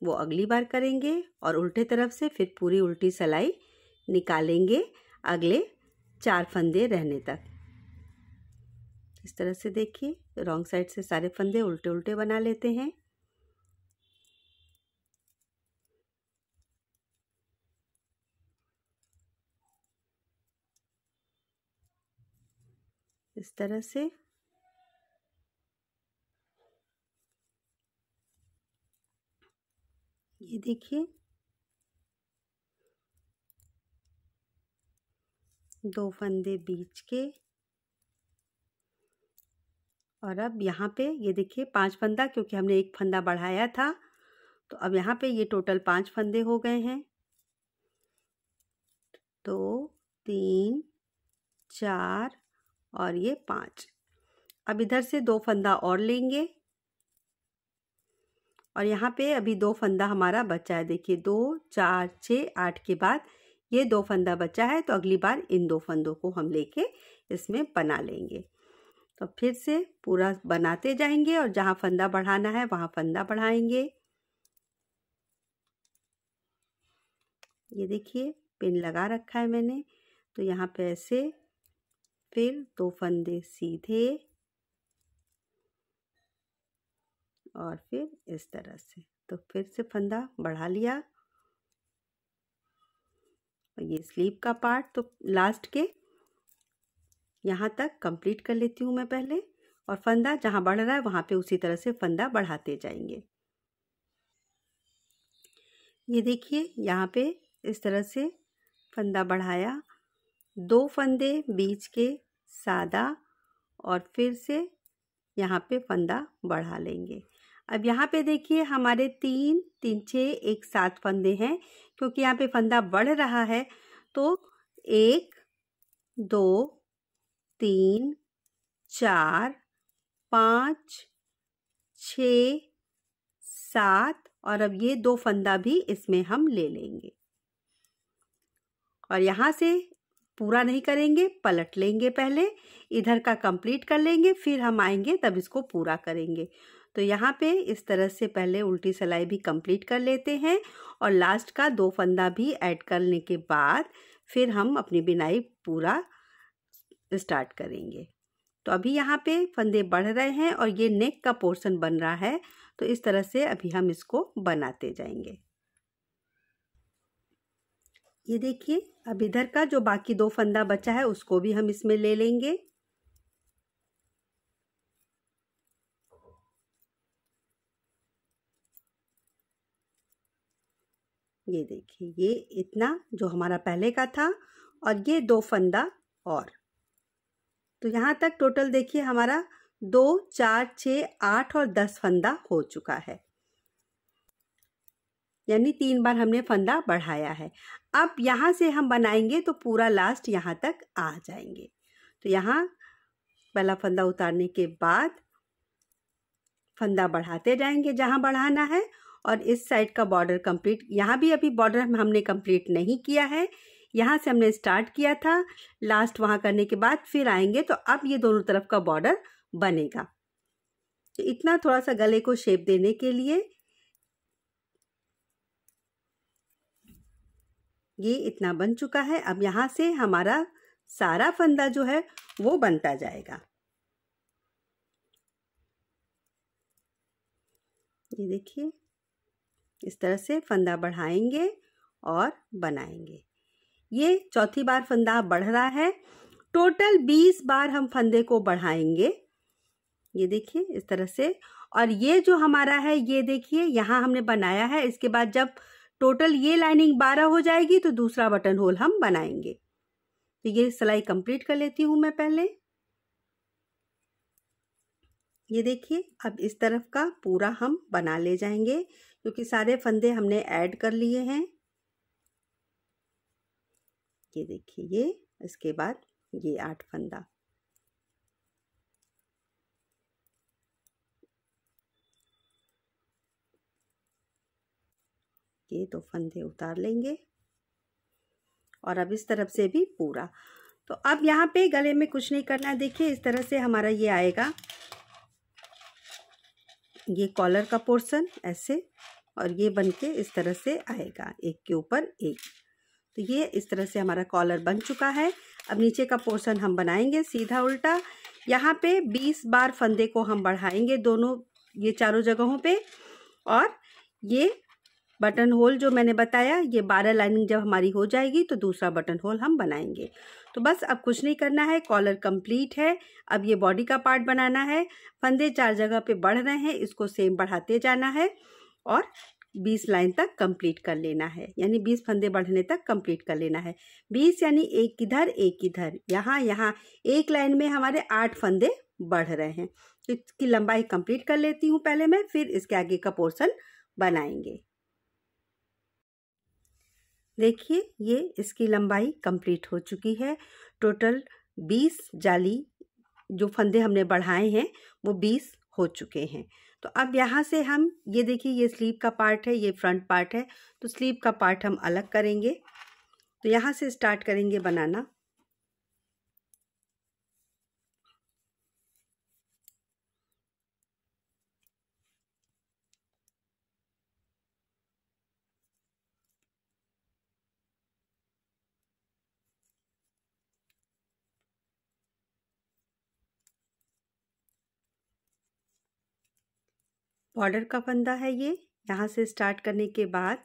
वो अगली बार करेंगे और उल्टे तरफ से फिर पूरी उल्टी सिलाई निकालेंगे अगले 4 फंदे रहने तक। इस तरह से देखिए रॉन्ग साइड से सारे फंदे उल्टे उल्टे बना लेते हैं। इस तरह से ये देखिए 2 फंदे बीच के और अब यहाँ पे ये देखिए 5 फंदा, क्योंकि हमने 1 फंदा बढ़ाया था, तो अब यहाँ पे ये टोटल 5 फंदे हो गए हैं। 2 3 4 और ये 5। अब इधर से 2 फंदा और लेंगे और यहाँ पे अभी 2 फंदा हमारा बचा है। देखिए 2 4 6 8 के बाद ये 2 फंदा बचा है, तो अगली बार इन 2 फंदों को हम लेके इसमें बना लेंगे। तो फिर से पूरा बनाते जाएंगे और जहाँ फंदा बढ़ाना है वहाँ फंदा बढ़ाएंगे। ये देखिए पिन लगा रखा है मैंने, तो यहाँ पे ऐसे फिर 2 फंदे सीधे और फिर इस तरह से, तो फिर से फंदा बढ़ा लिया। और ये स्लीव का पार्ट तो लास्ट के यहाँ तक कंप्लीट कर लेती हूँ मैं पहले, और फंदा जहाँ बढ़ रहा है वहाँ पे उसी तरह से फंदा बढ़ाते जाएंगे। ये देखिए यहाँ पे इस तरह से फंदा बढ़ाया, 2 फंदे बीच के सादा और फिर से यहाँ पे फंदा बढ़ा लेंगे। अब यहाँ पे देखिए हमारे 3 3 6 1 7 फंदे हैं, क्योंकि यहाँ पे फंदा बढ़ रहा है, तो 1 2 3 4 5 6 7 और अब ये 2 फंदा भी इसमें हम ले लेंगे और यहाँ से पूरा नहीं करेंगे, पलट लेंगे, पहले इधर का कंप्लीट कर लेंगे, फिर हम आएंगे तब इसको पूरा करेंगे। तो यहाँ पे इस तरह से पहले उल्टी सिलाई भी कंप्लीट कर लेते हैं और लास्ट का 2 फंदा भी ऐड करने के बाद फिर हम अपनी बिनाई पूरा स्टार्ट करेंगे। तो अभी यहाँ पे फंदे बढ़ रहे हैं और ये नेक का पोर्शन बन रहा है, तो इस तरह से अभी हम इसको बनाते जाएंगे। ये देखिए अब इधर का जो बाकी 2 फंदा बचा है उसको भी हम इसमें ले लेंगे। ये देखिए ये इतना जो हमारा पहले का था और ये 2 फंदा और, तो यहाँ तक टोटल देखिए हमारा 2 4 6 8 और 10 फंदा हो चुका है, यानी 3 बार हमने फंदा बढ़ाया है। अब यहाँ से हम बनाएंगे तो पूरा लास्ट यहाँ तक आ जाएंगे। तो यहाँ पहला फंदा उतारने के बाद फंदा बढ़ाते जाएंगे जहाँ बढ़ाना है और इस साइड का बॉर्डर कंप्लीट, यहाँ भी अभी बॉर्डर हमने कंप्लीट नहीं किया है, यहाँ से हमने स्टार्ट किया था, लास्ट वहाँ करने के बाद फिर आएंगे, तो अब ये दोनों तरफ का बॉर्डर बनेगा। तो इतना थोड़ा सा गले को शेप देने के लिए ये इतना बन चुका है। अब यहाँ से हमारा सारा फंदा जो है वो बनता जाएगा। ये देखिए, इस तरह से फंदा बढ़ाएंगे और बनाएंगे। ये चौथी बार फंदा बढ़ रहा है। टोटल 20 बार हम फंदे को बढ़ाएंगे। ये देखिए इस तरह से। और ये जो हमारा है, ये देखिए यहाँ हमने बनाया है। इसके बाद जब टोटल ये लाइनिंग 12 हो जाएगी तो दूसरा बटन होल हम बनाएंगे। तो ये सिलाई कंप्लीट कर लेती हूँ मैं पहले। ये देखिए, अब इस तरफ का पूरा हम बना ले जाएंगे क्योंकि सारे फंदे हमने ऐड कर लिए हैं। ये देखिए, ये इसके बाद ये 8 फंदा। ये तो फंदे उतार लेंगे और अब इस तरफ से भी पूरा। तो अब यहाँ पे गले में कुछ नहीं करना है। देखिए इस तरह से हमारा ये आएगा, ये कॉलर का पोर्शन ऐसे, और ये बन के इस तरह से आएगा, एक के ऊपर एक। तो ये इस तरह से हमारा कॉलर बन चुका है। अब नीचे का पोर्शन हम बनाएंगे सीधा उल्टा। यहाँ पे 20 बार फंदे को हम बढ़ाएंगे दोनों, ये चारों जगहों पे। और ये बटन होल जो मैंने बताया, ये 12 लाइनिंग जब हमारी हो जाएगी तो दूसरा बटन होल हम बनाएंगे। तो बस अब कुछ नहीं करना है, कॉलर कंप्लीट है। अब ये बॉडी का पार्ट बनाना है। फंदे 4 जगह पे बढ़ रहे हैं, इसको सेम बढ़ाते जाना है और 20 लाइन तक कंप्लीट कर लेना है, यानी 20 फंदे बढ़ने तक कंप्लीट कर लेना है। 20 यानी एक इधर एक इधर, यहाँ एक लाइन में हमारे 8 फंदे बढ़ रहे हैं। तो इसकी लंबाई कंप्लीट कर लेती हूँ पहले मैं, फिर इसके आगे का पोर्शन बनाएंगे। देखिए ये इसकी लंबाई कंप्लीट हो चुकी है। टोटल 20 जाली जो फंदे हमने बढ़ाए हैं वो 20 हो चुके हैं। तो अब यहाँ से हम, ये देखिए ये स्लीव का पार्ट है, ये फ्रंट पार्ट है, तो स्लीव का पार्ट हम अलग करेंगे। तो यहाँ से स्टार्ट करेंगे बनाना। बॉर्डर का फंदा है ये। यहाँ से स्टार्ट करने के बाद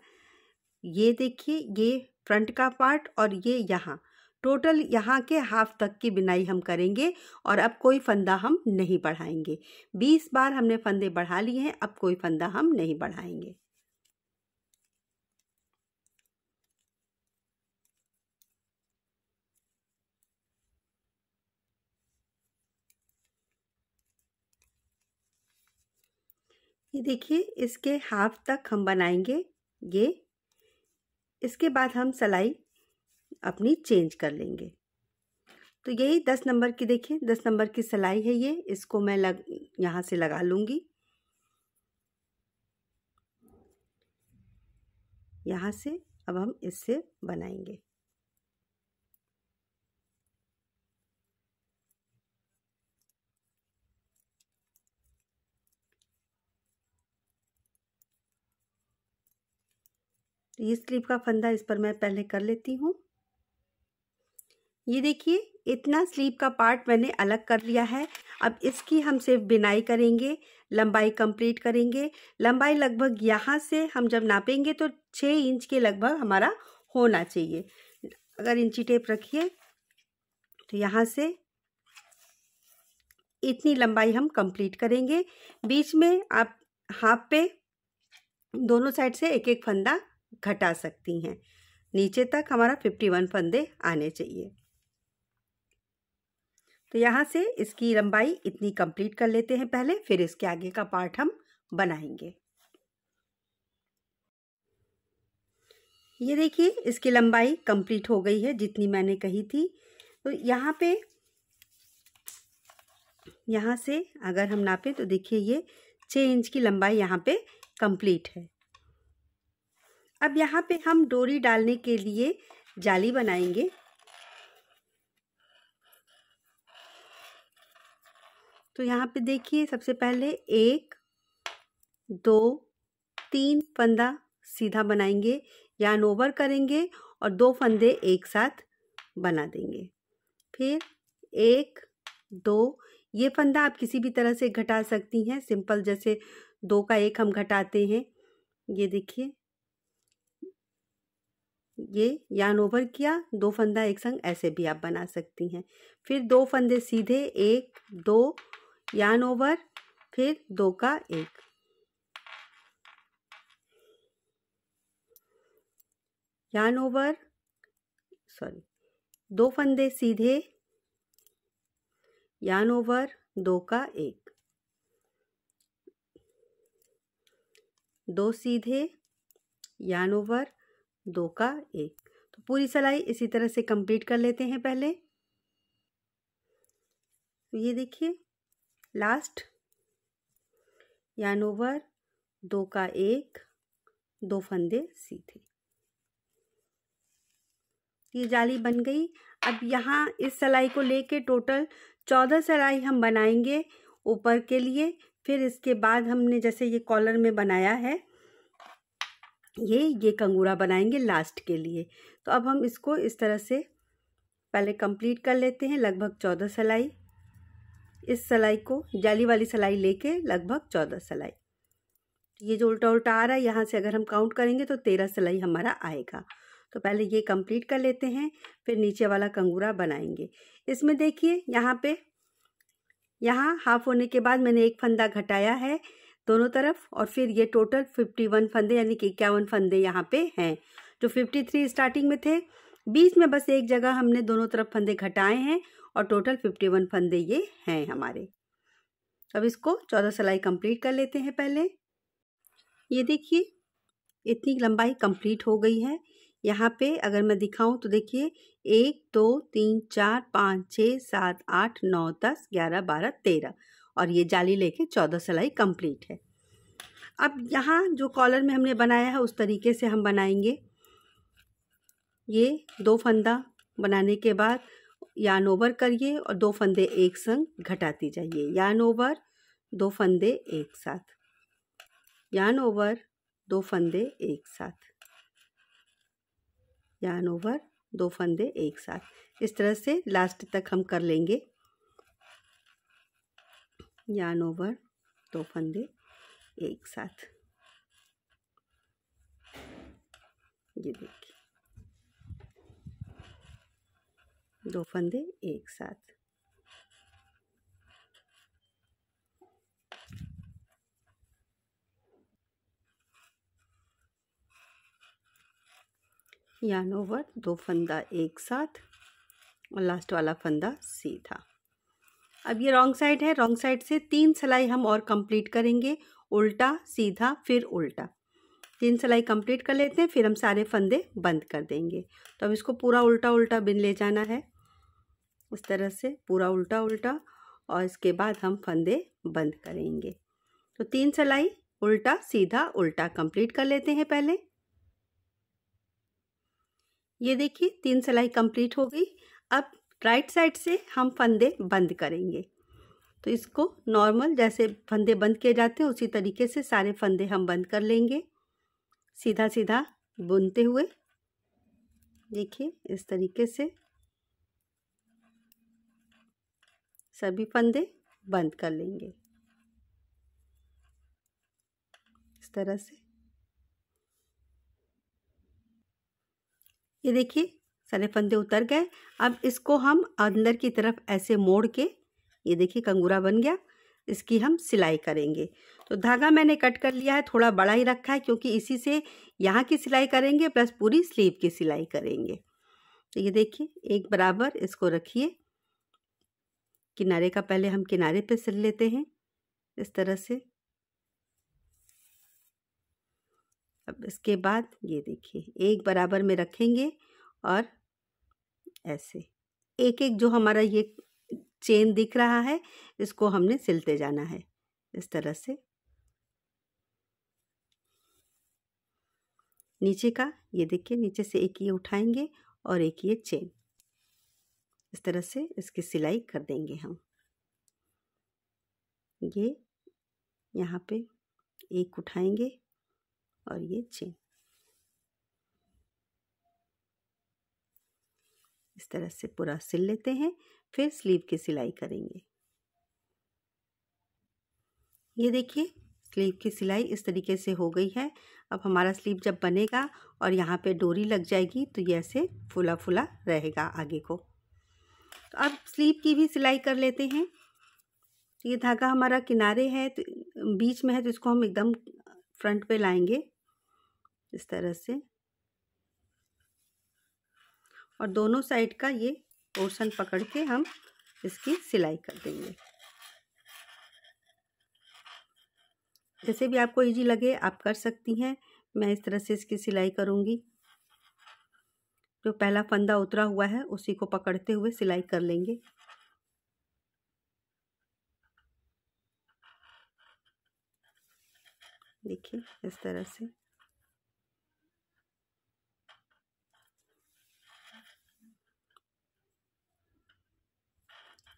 ये देखिए, ये फ्रंट का पार्ट और ये यहाँ, टोटल यहाँ के हाफ तक की बिनाई हम करेंगे और अब कोई फंदा हम नहीं बढ़ाएंगे। 20 बार हमने फंदे बढ़ा लिए हैं, अब कोई फंदा हम नहीं बढ़ाएंगे। ये देखिए इसके हाफ तक हम बनाएंगे ये। इसके बाद हम सिलाई अपनी चेंज कर लेंगे। तो यही 10 नंबर की, देखिए 10 नंबर की सिलाई है ये। इसको मैं यहाँ से लगा लूँगी, यहाँ से। अब हम इससे बनाएंगे। तो ये स्लीव का फंदा इस पर मैं पहले कर लेती हूँ। ये देखिए इतना स्लीव का पार्ट मैंने अलग कर लिया है। अब इसकी हम सिर्फ बिनाई करेंगे, लंबाई कंप्लीट करेंगे। लंबाई लगभग यहाँ से हम जब नापेंगे तो 6 इंच के लगभग हमारा होना चाहिए। अगर इंची टेप रखिए तो यहाँ से इतनी लंबाई हम कंप्लीट करेंगे। बीच में आप हाफ पे दोनों साइड से एक एक फंदा घटा सकती हैं। नीचे तक हमारा 51 फंदे आने चाहिए। तो यहाँ से इसकी लंबाई इतनी कंप्लीट कर लेते हैं पहले, फिर इसके आगे का पार्ट हम बनाएंगे। ये देखिए इसकी लंबाई कंप्लीट हो गई है जितनी मैंने कही थी। तो यहाँ पे, यहाँ से अगर हम नापें तो देखिए ये 6 इंच की लंबाई यहाँ पे कंप्लीट है। अब यहाँ पे हम डोरी डालने के लिए जाली बनाएंगे। तो यहाँ पे देखिए सबसे पहले 1 2 3 फंदा सीधा बनाएंगे, यार्न ओवर करेंगे और 2 फंदे एक साथ बना देंगे। फिर 1 2, ये फंदा आप किसी भी तरह से घटा सकती हैं, सिंपल जैसे 2 का 1 हम घटाते हैं। ये देखिए, ये यार्न ओवर किया, 2 फंदा एक संग ऐसे भी आप बना सकती हैं। फिर 2 फंदे सीधे, 1 2 यार्न ओवर, फिर 2 का 1, यार्न ओवर, 2 फंदे सीधे, यार्न ओवर, 2 का 1, 2 सीधे, यार्न ओवर, 2 का 1। तो पूरी सिलाई इसी तरह से कंप्लीट कर लेते हैं पहले। तो ये देखिए, लास्ट यार्न ओवर, 2 का 1, 2 फंदे सीधे, ये जाली बन गई। अब यहाँ इस सिलाई को लेके टोटल 14 सिलाई हम बनाएंगे ऊपर के लिए। फिर इसके बाद हमने जैसे ये कॉलर में बनाया है, ये कंगूरा बनाएंगे लास्ट के लिए। तो अब हम इसको इस तरह से पहले कंप्लीट कर लेते हैं, लगभग 14 सिलाई। इस सिलाई को जाली वाली सिलाई लेके लगभग 14 सिलाई। ये जो उल्टा उल्टा आ रहा है, यहाँ से अगर हम काउंट करेंगे तो 13 सिलाई हमारा आएगा। तो पहले ये कंप्लीट कर लेते हैं, फिर नीचे वाला कंगूरा बनाएंगे। इसमें देखिए, यहाँ हाफ होने के बाद मैंने 1 फंदा घटाया है दोनों तरफ, और फिर ये टोटल 51 फंदे यानी कि 51 फंदे यहाँ पे हैं। जो 53 स्टार्टिंग में थे, बीच में बस एक जगह हमने दोनों तरफ फंदे घटाए हैं, और टोटल 51 फंदे ये हैं हमारे। अब इसको 14 सिलाई कंप्लीट कर लेते हैं पहले। ये देखिए, इतनी लंबाई कंप्लीट हो गई है। यहाँ पे अगर मैं दिखाऊं तो देखिए, 1 2 3 4 5 6 7 8 9 10 11 12 13, और ये जाली लेके 14 सिलाई कंप्लीट है। अब यहाँ जो कॉलर में हमने बनाया है उस तरीके से हम बनाएंगे। ये 2 फंदा बनाने के बाद यार्न ओवर करिए और 2 फंदे एक संग घटाती जाइए। यार्न ओवर, 2 फंदे एक साथ, यार्न ओवर, 2 फंदे एक साथ, यार्न ओवर, 2 फंदे एक साथ। इस तरह से लास्ट तक हम कर लेंगे। यार्न ओवर, 2 फंदे एक साथ। ये देखिए, 2 फंदे एक साथ। यार्न ओवर, 2 फंदा एक साथ, और लास्ट वाला फंदा सीधा। अब ये रॉन्ग साइड है, रॉन्ग साइड से 3 सिलाई हम और कंप्लीट करेंगे, उल्टा सीधा फिर उल्टा। 3 सिलाई कंप्लीट कर लेते हैं, फिर हम सारे फंदे बंद कर देंगे। तो अब इसको पूरा उल्टा उल्टा बिन ले जाना है, इस तरह से पूरा उल्टा उल्टा, और इसके बाद हम फंदे बंद करेंगे। तो 3 सिलाई उल्टा सीधा उल्टा कंप्लीट कर लेते हैं पहले। ये देखिए, 3 सिलाई कंप्लीट हो गई। अब राइट साइड से हम फंदे बंद करेंगे। तो इसको नॉर्मल जैसे फंदे बंद किए जाते हैं उसी तरीके से सारे फंदे हम बंद कर लेंगे, सीधा सीधा बुनते हुए। देखिए, इस तरीके से सभी फंदे बंद कर लेंगे, इस तरह से। ये देखिए, सारे फंदे उतर गए। अब इसको हम अंदर की तरफ ऐसे मोड़ के, ये देखिए कंगूरा बन गया, इसकी हम सिलाई करेंगे। तो धागा मैंने कट कर लिया है, थोड़ा बड़ा ही रखा है क्योंकि इसी से यहाँ की सिलाई करेंगे प्लस पूरी स्लीव की सिलाई करेंगे। तो ये देखिए, एक बराबर इसको रखिए, किनारे का पहले हम किनारे पे सिल लेते हैं इस तरह से। अब इसके बाद ये देखिए, एक बराबर में रखेंगे और ऐसे एक एक जो हमारा ये चेन दिख रहा है इसको हमने सिलते जाना है इस तरह से। नीचे का ये देखिए, नीचे से एक ये उठाएंगे और एक ये चेन, इस तरह से इसकी सिलाई कर देंगे हम। ये यहाँ पे एक उठाएंगे और ये चेन, तरह से पूरा सिल लेते हैं, फिर स्लीव की सिलाई करेंगे। ये देखिए स्लीव की सिलाई इस तरीके से हो गई है। अब हमारा स्लीव जब बनेगा और यहाँ पे डोरी लग जाएगी तो ये ऐसे फुला फुला रहेगा आगे को। तो अब स्लीव की भी सिलाई कर लेते हैं। ये धागा हमारा किनारे है तो बीच में है, तो इसको हम एकदम फ्रंट पे लाएंगे इस तरह से, और दोनों साइड का ये पोर्शन पकड़ के हम इसकी सिलाई कर देंगे। जैसे भी आपको इजी लगे आप कर सकती हैं। मैं इस तरह से इसकी सिलाई करूँगी। जो पहला फंदा उतरा हुआ है उसी को पकड़ते हुए सिलाई कर लेंगे। देखिए इस तरह से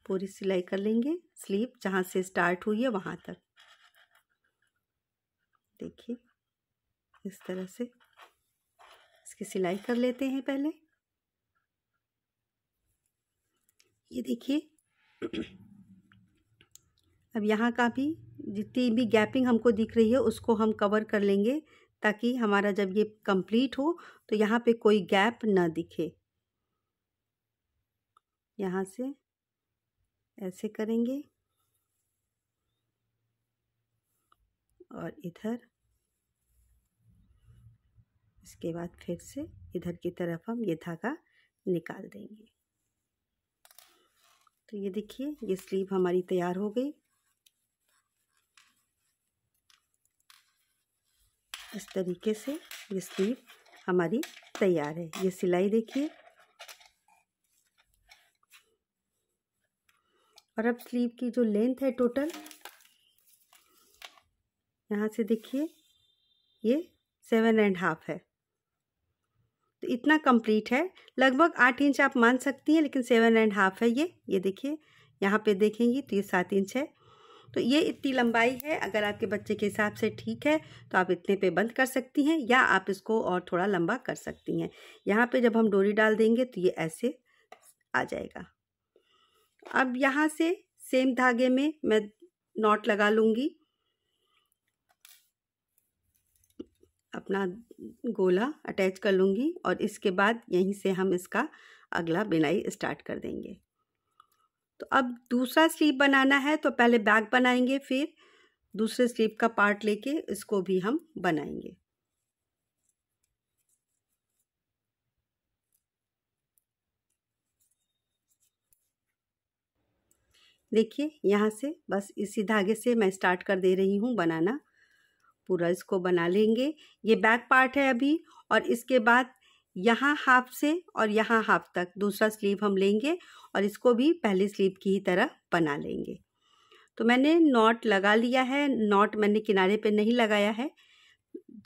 पूरी सिलाई कर लेंगे, स्लीव जहाँ से स्टार्ट हुई है वहाँ तक। देखिए इस तरह से इसकी सिलाई कर लेते हैं पहले। ये देखिए अब यहाँ का भी जितनी भी गैपिंग हमको दिख रही है उसको हम कवर कर लेंगे, ताकि हमारा जब ये कंप्लीट हो तो यहाँ पे कोई गैप ना दिखे। यहाँ से ऐसे करेंगे और इधर, इसके बाद फिर से इधर की तरफ हम ये धागा निकाल देंगे। तो ये देखिए ये स्लीव हमारी तैयार हो गई। इस तरीके से ये स्लीव हमारी तैयार है। ये सिलाई देखिए। और अब स्लीव की जो लेंथ है टोटल, यहाँ से देखिए ये 7.5 है। तो इतना कंप्लीट है। लगभग 8 इंच आप मान सकती हैं, लेकिन 7.5 है ये देखिए यहाँ पे देखेंगी तो ये 7 इंच है। तो ये इतनी लंबाई है। अगर आपके बच्चे के हिसाब से ठीक है तो आप इतने पे बंद कर सकती हैं, या आप इसको और थोड़ा लंबा कर सकती हैं। यहाँ पे जब हम डोरी डाल देंगे तो ये ऐसे आ जाएगा। अब यहाँ से सेम धागे में मैं नॉट लगा लूँगी, अपना गोला अटैच कर लूँगी, और इसके बाद यहीं से हम इसका अगला बिनाई स्टार्ट कर देंगे। तो अब दूसरा स्लीव बनाना है, तो पहले बैक बनाएंगे, फिर दूसरे स्लीव का पार्ट लेके इसको भी हम बनाएंगे। देखिए यहाँ से बस इसी धागे से मैं स्टार्ट कर दे रही हूँ बनाना। पूरा इसको बना लेंगे। ये बैक पार्ट है अभी, और इसके बाद यहाँ हाफ से और यहाँ हाफ तक दूसरा स्लीव हम लेंगे और इसको भी पहली स्लीव की ही तरह बना लेंगे। तो मैंने नॉट लगा लिया है। नॉट मैंने किनारे पे नहीं लगाया है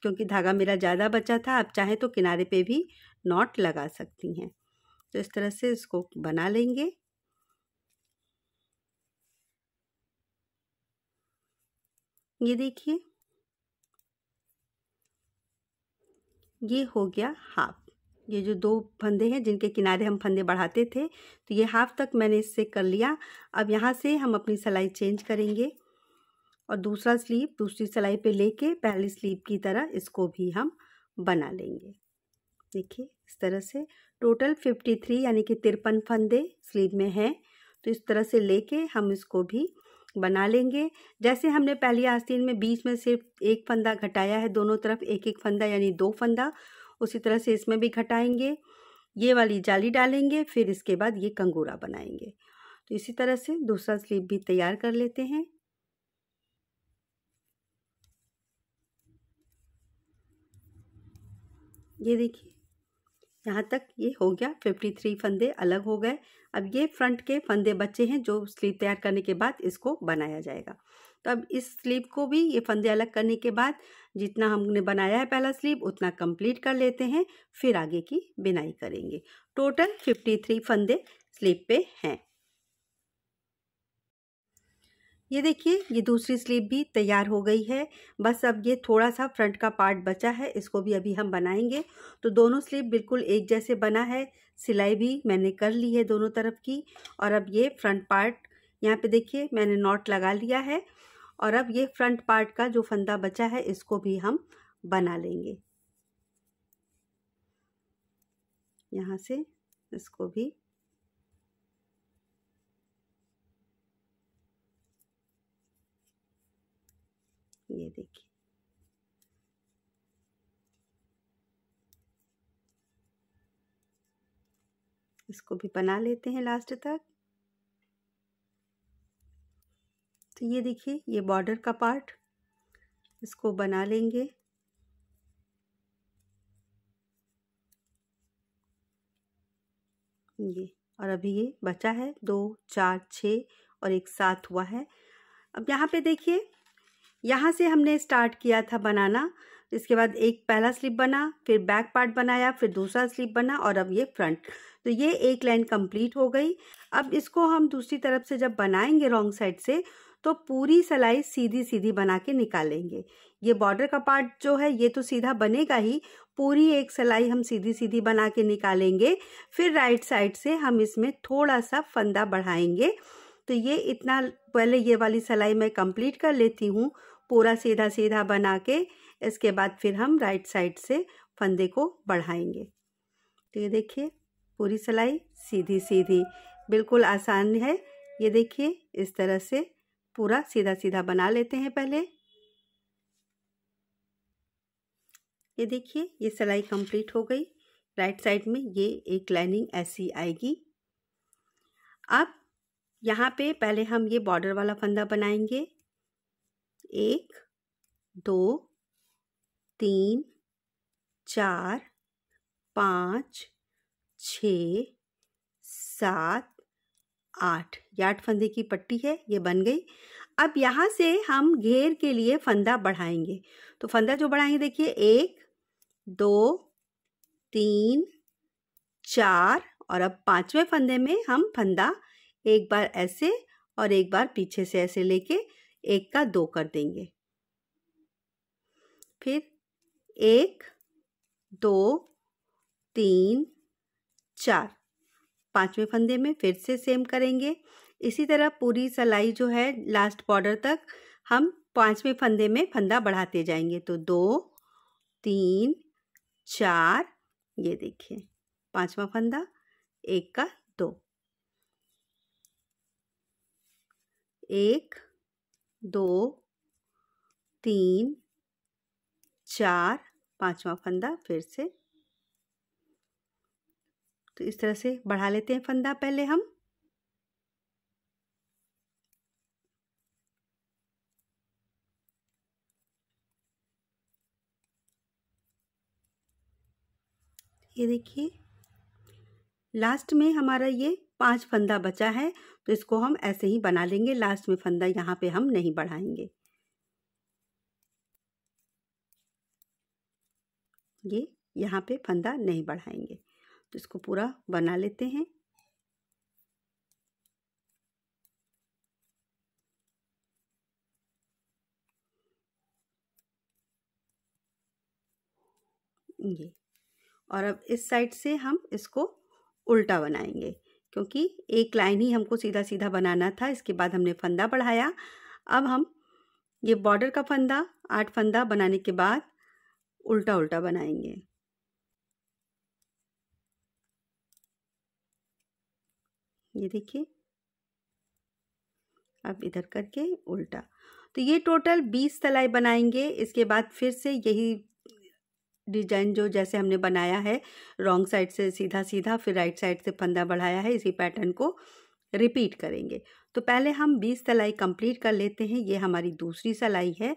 क्योंकि धागा मेरा ज़्यादा बचा था। आप चाहें तो किनारे पे भी नॉट लगा सकती हैं। तो इस तरह से इसको बना लेंगे। ये देखिए ये हो गया हाफ। ये जो 2 फंदे हैं जिनके किनारे हम फंदे बढ़ाते थे, तो ये हाफ तक मैंने इससे कर लिया। अब यहाँ से हम अपनी सिलाई चेंज करेंगे और दूसरा स्लीव दूसरी सिलाई पे लेके पहली स्लीव की तरह इसको भी हम बना लेंगे। देखिए इस तरह से टोटल 53 यानी कि 53 फंदे स्लीव में हैं। तो इस तरह से लेके हम इसको भी बना लेंगे। जैसे हमने पहली आस्तीन में बीच में सिर्फ एक फंदा घटाया है, दोनों तरफ एक एक फंदा यानी 2 फंदा, उसी तरह से इसमें भी घटाएंगे। ये वाली जाली डालेंगे, फिर इसके बाद ये कंगूरा बनाएंगे। तो इसी तरह से दूसरा स्लीव भी तैयार कर लेते हैं। ये देखिए यहाँ तक ये हो गया। 53 फंदे अलग हो गए। अब ये फ्रंट के फंदे बचे हैं जो स्लीव तैयार करने के बाद इसको बनाया जाएगा। तो अब इस स्लीव को भी ये फंदे अलग करने के बाद जितना हमने बनाया है पहला स्लीव उतना कंप्लीट कर लेते हैं, फिर आगे की बिनाई करेंगे। टोटल 53 फंदे स्लीव पे हैं। ये देखिए, ये दूसरी स्लीव भी तैयार हो गई है। बस अब ये थोड़ा सा फ्रंट का पार्ट बचा है, इसको भी अभी हम बनाएंगे। तो दोनों स्लीव बिल्कुल एक जैसे बना है, सिलाई भी मैंने कर ली है दोनों तरफ की। और अब ये फ्रंट पार्ट यहाँ पे देखिए मैंने नॉट लगा लिया है। और अब ये फ्रंट पार्ट का जो फंदा बचा है इसको भी हम बना लेंगे। यहाँ से इसको भी ये देखिए, इसको भी बना लेते हैं लास्ट तक। तो ये देखिए, ये बॉर्डर का पार्ट, इसको बना लेंगे। ये और अभी ये बचा है 2 4 6 और एक 7 हुआ है। अब यहाँ पे देखिए, यहाँ से हमने स्टार्ट किया था बनाना। इसके बाद एक पहला स्लिप बना, फिर बैक पार्ट बनाया, फिर दूसरा स्लिप बना और अब ये फ्रंट। तो ये एक लाइन कंप्लीट हो गई। अब इसको हम दूसरी तरफ से जब बनाएंगे रॉन्ग साइड से, तो पूरी सिलाई सीधी सीधी बना के निकालेंगे। ये बॉर्डर का पार्ट जो है ये तो सीधा बनेगा ही, पूरी एक सिलाई हम सीधी सीधी बना के निकालेंगे। फिर राइट साइड से हम इसमें थोड़ा सा फंदा बढ़ाएंगे। तो ये इतना पहले ये वाली सिलाई मैं कंप्लीट कर लेती हूँ पूरा सीधा सीधा बना के। इसके बाद फिर हम राइट साइड से फंदे को बढ़ाएंगे। तो ये देखिए, पूरी सिलाई सीधी सीधी बिल्कुल आसान है। ये देखिए, इस तरह से पूरा सीधा सीधा बना लेते हैं पहले। ये देखिए, ये सिलाई कंप्लीट हो गई। राइट साइड में ये एक लाइनिंग ऐसी आएगी। अब यहाँ पे पहले हम ये बॉर्डर वाला फंदा बनाएंगे। 1 2 3 4 5 6 7 8, ये 8 फंदे की पट्टी है, ये बन गई। अब यहाँ से हम घेर के लिए फंदा बढ़ाएंगे। तो फंदा जो बढ़ाएंगे देखिए, 1 2 3 4 और अब 5वें फंदे में हम फंदा एक बार ऐसे और एक बार पीछे से ऐसे लेके 1 का 2 कर देंगे। फिर 1 2 3 4, 5वें फंदे में फिर से सेम करेंगे। इसी तरह पूरी सिलाई जो है लास्ट बॉर्डर तक हम 5वें फंदे में फंदा बढ़ाते जाएंगे। तो 2 3 4, ये देखिए 5वां फंदा, 1 का 2, 1 2 3 4, 5वां फंदा फिर से। तो इस तरह से बढ़ा लेते हैं फंदा पहले हम। ये देखिए, लास्ट में हमारा ये 5 फंदा बचा है, तो इसको हम ऐसे ही बना लेंगे। लास्ट में फंदा यहाँ पे हम नहीं बढ़ाएंगे। ये यहाँ पे फंदा नहीं बढ़ाएंगे, तो इसको पूरा बना लेते हैं। ये और अब इस साइड से हम इसको उल्टा बनाएंगे, क्योंकि एक लाइन ही हमको सीधा सीधा बनाना था। इसके बाद हमने फंदा बढ़ाया। अब हम ये बॉर्डर का फंदा 8 फंदा बनाने के बाद उल्टा उल्टा बनाएंगे। ये देखिए, अब इधर करके उल्टा। तो ये टोटल 20 सिलाई बनाएंगे। इसके बाद फिर से यही डिजाइन जो जैसे हमने बनाया है, रॉन्ग साइड से सीधा सीधा, फिर राइट साइड से फंदा बढ़ाया है, इसी पैटर्न को रिपीट करेंगे। तो पहले हम 20 सिलाई कंप्लीट कर लेते हैं। ये हमारी दूसरी सिलाई है।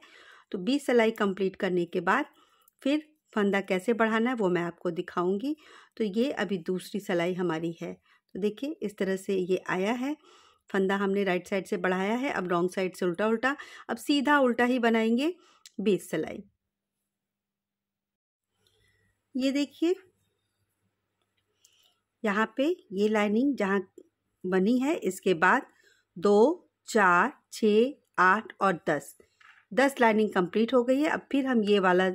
तो 20 सिलाई कंप्लीट करने के बाद फिर फंदा कैसे बढ़ाना है वो मैं आपको दिखाऊंगी। तो ये अभी दूसरी सिलाई हमारी है। तो देखिए, इस तरह से ये आया है। फंदा हमने राइट साइड से बढ़ाया है, अब रॉन्ग साइड से उल्टा उल्टा। अब सीधा उल्टा ही बनाएंगे 20 सिलाई। ये देखिए, यहाँ पे ये लाइनिंग जहाँ बनी है, इसके बाद 2 4 6 8 और 10 लाइनिंग कंप्लीट हो गई है। अब फिर हम ये वाला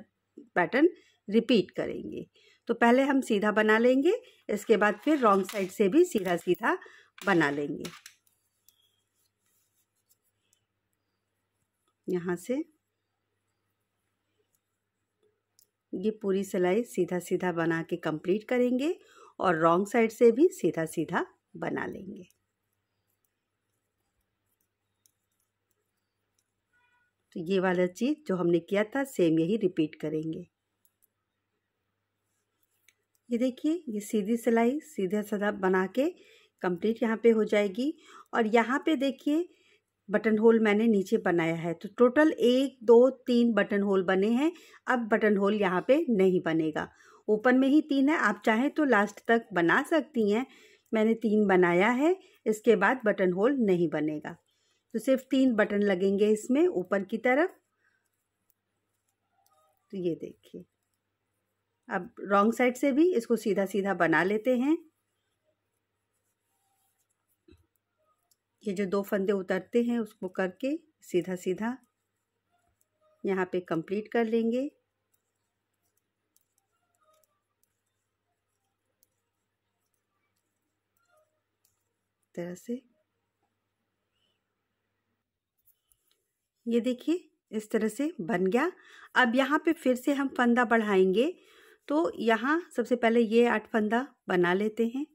पैटर्न रिपीट करेंगे। तो पहले हम सीधा बना लेंगे, इसके बाद फिर रॉन्ग साइड से भी सीधा सीधा बना लेंगे। यहाँ से ये पूरी सिलाई सीधा सीधा बना के कंप्लीट करेंगे और रॉन्ग साइड से भी सीधा सीधा बना लेंगे। तो ये वाला चीज़ जो हमने किया था सेम यही रिपीट करेंगे। ये देखिए, ये सीधी सिलाई सीधा सीधा बना के कंप्लीट यहाँ पे हो जाएगी। और यहाँ पे देखिए बटन होल मैंने नीचे बनाया है, तो टोटल 1 2 3 बटन होल बने हैं। अब बटन होल यहाँ पे नहीं बनेगा, ऊपर में ही 3 है। आप चाहें तो लास्ट तक बना सकती हैं, मैंने 3 बनाया है, इसके बाद बटन होल नहीं बनेगा। तो सिर्फ 3 बटन लगेंगे इसमें ऊपर की तरफ। तो ये देखिए, अब रॉन्ग साइड से भी इसको सीधा सीधा बना लेते हैं। ये जो 2 फंदे उतरते हैं उसको करके सीधा सीधा यहाँ पे कंप्लीट कर लेंगे। तरह से ये देखिए इस तरह से बन गया। अब यहाँ पे फिर से हम फंदा बढ़ाएंगे, तो यहाँ सबसे पहले ये 8 फंदा बना लेते हैं।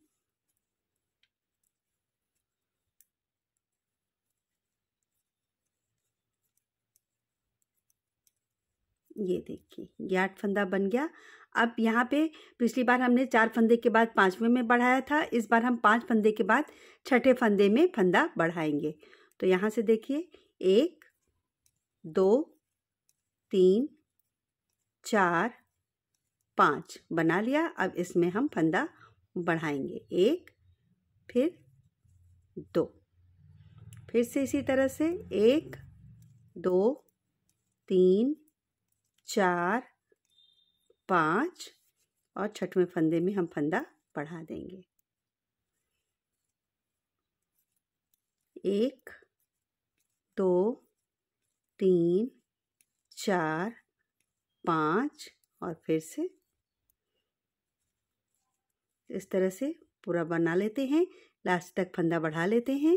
ये देखिए, ये 8 फंदा बन गया। अब यहाँ पे पिछली बार हमने 4 फंदे के बाद 5वें में बढ़ाया था, इस बार हम 5 फंदे के बाद 6ठे फंदे में फंदा बढ़ाएंगे। तो यहाँ से देखिए 1 2 3 4 5 बना लिया। अब इसमें हम फंदा बढ़ाएंगे, 1 फिर 2, फिर से इसी तरह से 1 2 3 4 5 और 6वें फंदे में हम फंदा बढ़ा देंगे। 1 2 3 4 5 और फिर से इस तरह से पूरा बना लेते हैं, लास्ट तक फंदा बढ़ा लेते हैं।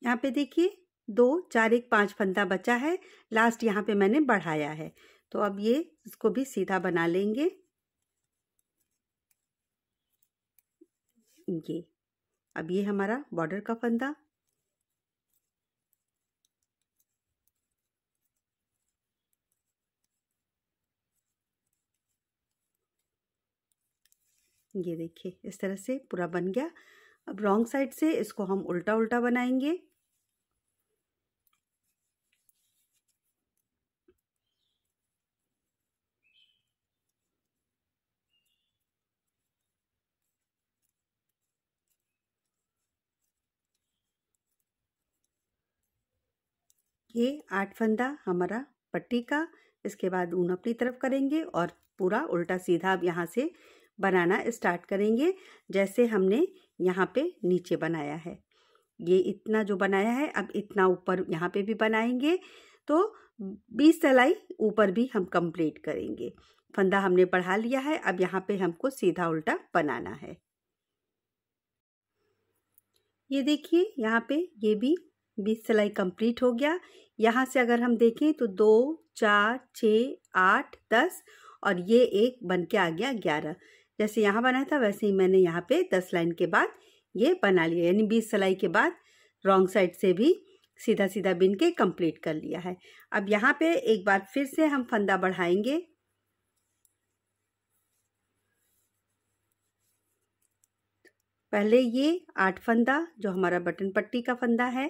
यहाँ पे देखिए 2 4 1 5 फंदा बचा है, लास्ट यहाँ पे मैंने बढ़ाया है। तो अब ये इसको भी सीधा बना लेंगे। ये अब ये हमारा बॉर्डर का फंदा। ये देखिए इस तरह से पूरा बन गया। अब रॉन्ग साइड से इसको हम उल्टा उल्टा बनाएंगे। ये 8 फंदा हमारा पट्टी का, इसके बाद ऊन अपनी तरफ करेंगे और पूरा उल्टा सीधा अब यहाँ से बनाना स्टार्ट करेंगे, जैसे हमने यहाँ पे नीचे बनाया है। ये इतना जो बनाया है अब इतना ऊपर यहाँ पे भी बनाएंगे, तो 20 सिलाई ऊपर भी हम कंप्लीट करेंगे। फंदा हमने बढ़ा लिया है, अब यहाँ पे हमको सीधा उल्टा बनाना है। ये देखिए यहाँ पे ये भी 20 सिलाई कंप्लीट हो गया। यहाँ से अगर हम देखें तो 2 4 6 8 10 और ये एक बन के आ गया 11। जैसे यहाँ बना था वैसे ही मैंने यहाँ पे 10 लाइन के बाद ये बना लिया, यानी 20 सिलाई के बाद रॉन्ग साइड से भी सीधा सीधा बिन के कंप्लीट कर लिया है। अब यहाँ पे एक बार फिर से हम फंदा बढ़ाएंगे। पहले ये 8 फंदा जो हमारा बटन पट्टी का फंदा है,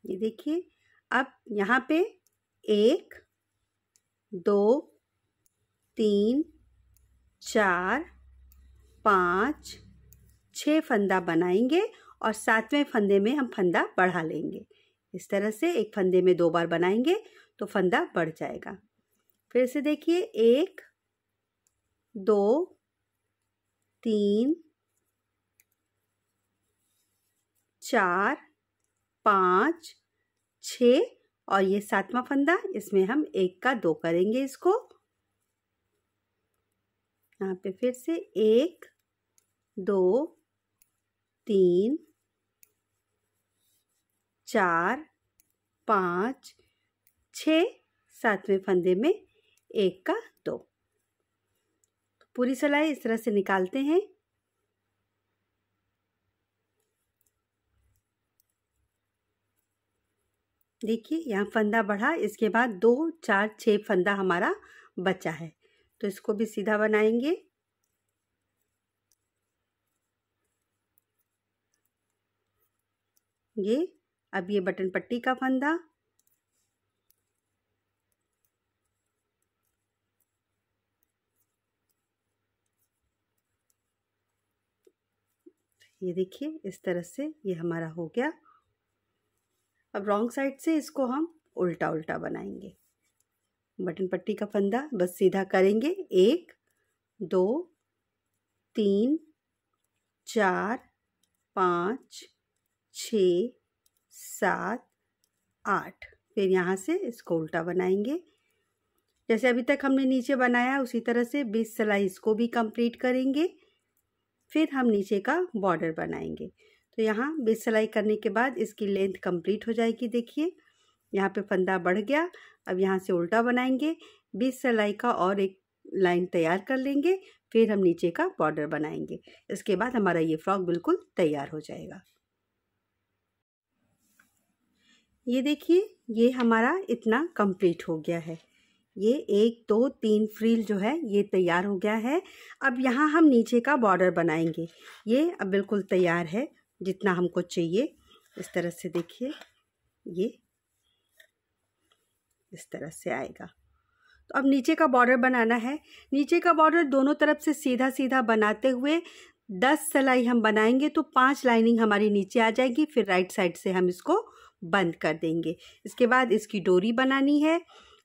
ये देखिए। अब यहाँ पे 1 2 3 4 5 6 फंदा बनाएंगे और 7वें फंदे में हम फंदा बढ़ा लेंगे। इस तरह से एक फंदे में 2 बार बनाएंगे तो फंदा बढ़ जाएगा। फिर से देखिए 1 2 3 4 5 6 और ये 7वां फंदा, इसमें हम 1 का 2 करेंगे इसको। यहाँ पे फिर से 1 2 3 4 5 6 7वें फंदे में 1 का 2। पूरी सिलाई इस तरह से निकालते हैं। देखिए यहाँ फंदा बढ़ा, इसके बाद 2 4 6 फंदा हमारा बचा है, तो इसको भी सीधा बनाएंगे। अब ये बटन पट्टी का फंदा, ये देखिए इस तरह से ये हमारा हो गया। अब रॉन्ग साइड से इसको हम उल्टा उल्टा बनाएंगे। बटन पट्टी का फंदा बस सीधा करेंगे। 1 2 3 4 5 6 7 8। फिर यहाँ से इसको उल्टा बनाएंगे। जैसे अभी तक हमने नीचे बनाया उसी तरह से 20 सिलाई इसको भी कंप्लीट करेंगे। फिर हम नीचे का बॉर्डर बनाएंगे। तो यहाँ 20 सिलाई करने के बाद इसकी लेंथ कंप्लीट हो जाएगी। देखिए यहाँ पे फंदा बढ़ गया। अब यहाँ से उल्टा बनाएंगे, 20 सिलाई का और एक लाइन तैयार कर लेंगे, फिर हम नीचे का बॉर्डर बनाएंगे। इसके बाद हमारा ये फ्रॉक बिल्कुल तैयार हो जाएगा। ये देखिए ये हमारा इतना कंप्लीट हो गया है। ये 1 2 3 फ्रिल जो है ये तैयार हो गया है। अब यहाँ हम नीचे का बॉर्डर बनाएंगे। ये अब बिल्कुल तैयार है जितना हमको चाहिए। इस तरह से देखिए ये इस तरह से आएगा। तो अब नीचे का बॉर्डर बनाना है। नीचे का बॉर्डर दोनों तरफ से सीधा सीधा बनाते हुए 10 सिलाई हम बनाएंगे तो 5 लाइनिंग हमारी नीचे आ जाएगी। फिर राइट साइड से हम इसको बंद कर देंगे। इसके बाद इसकी डोरी बनानी है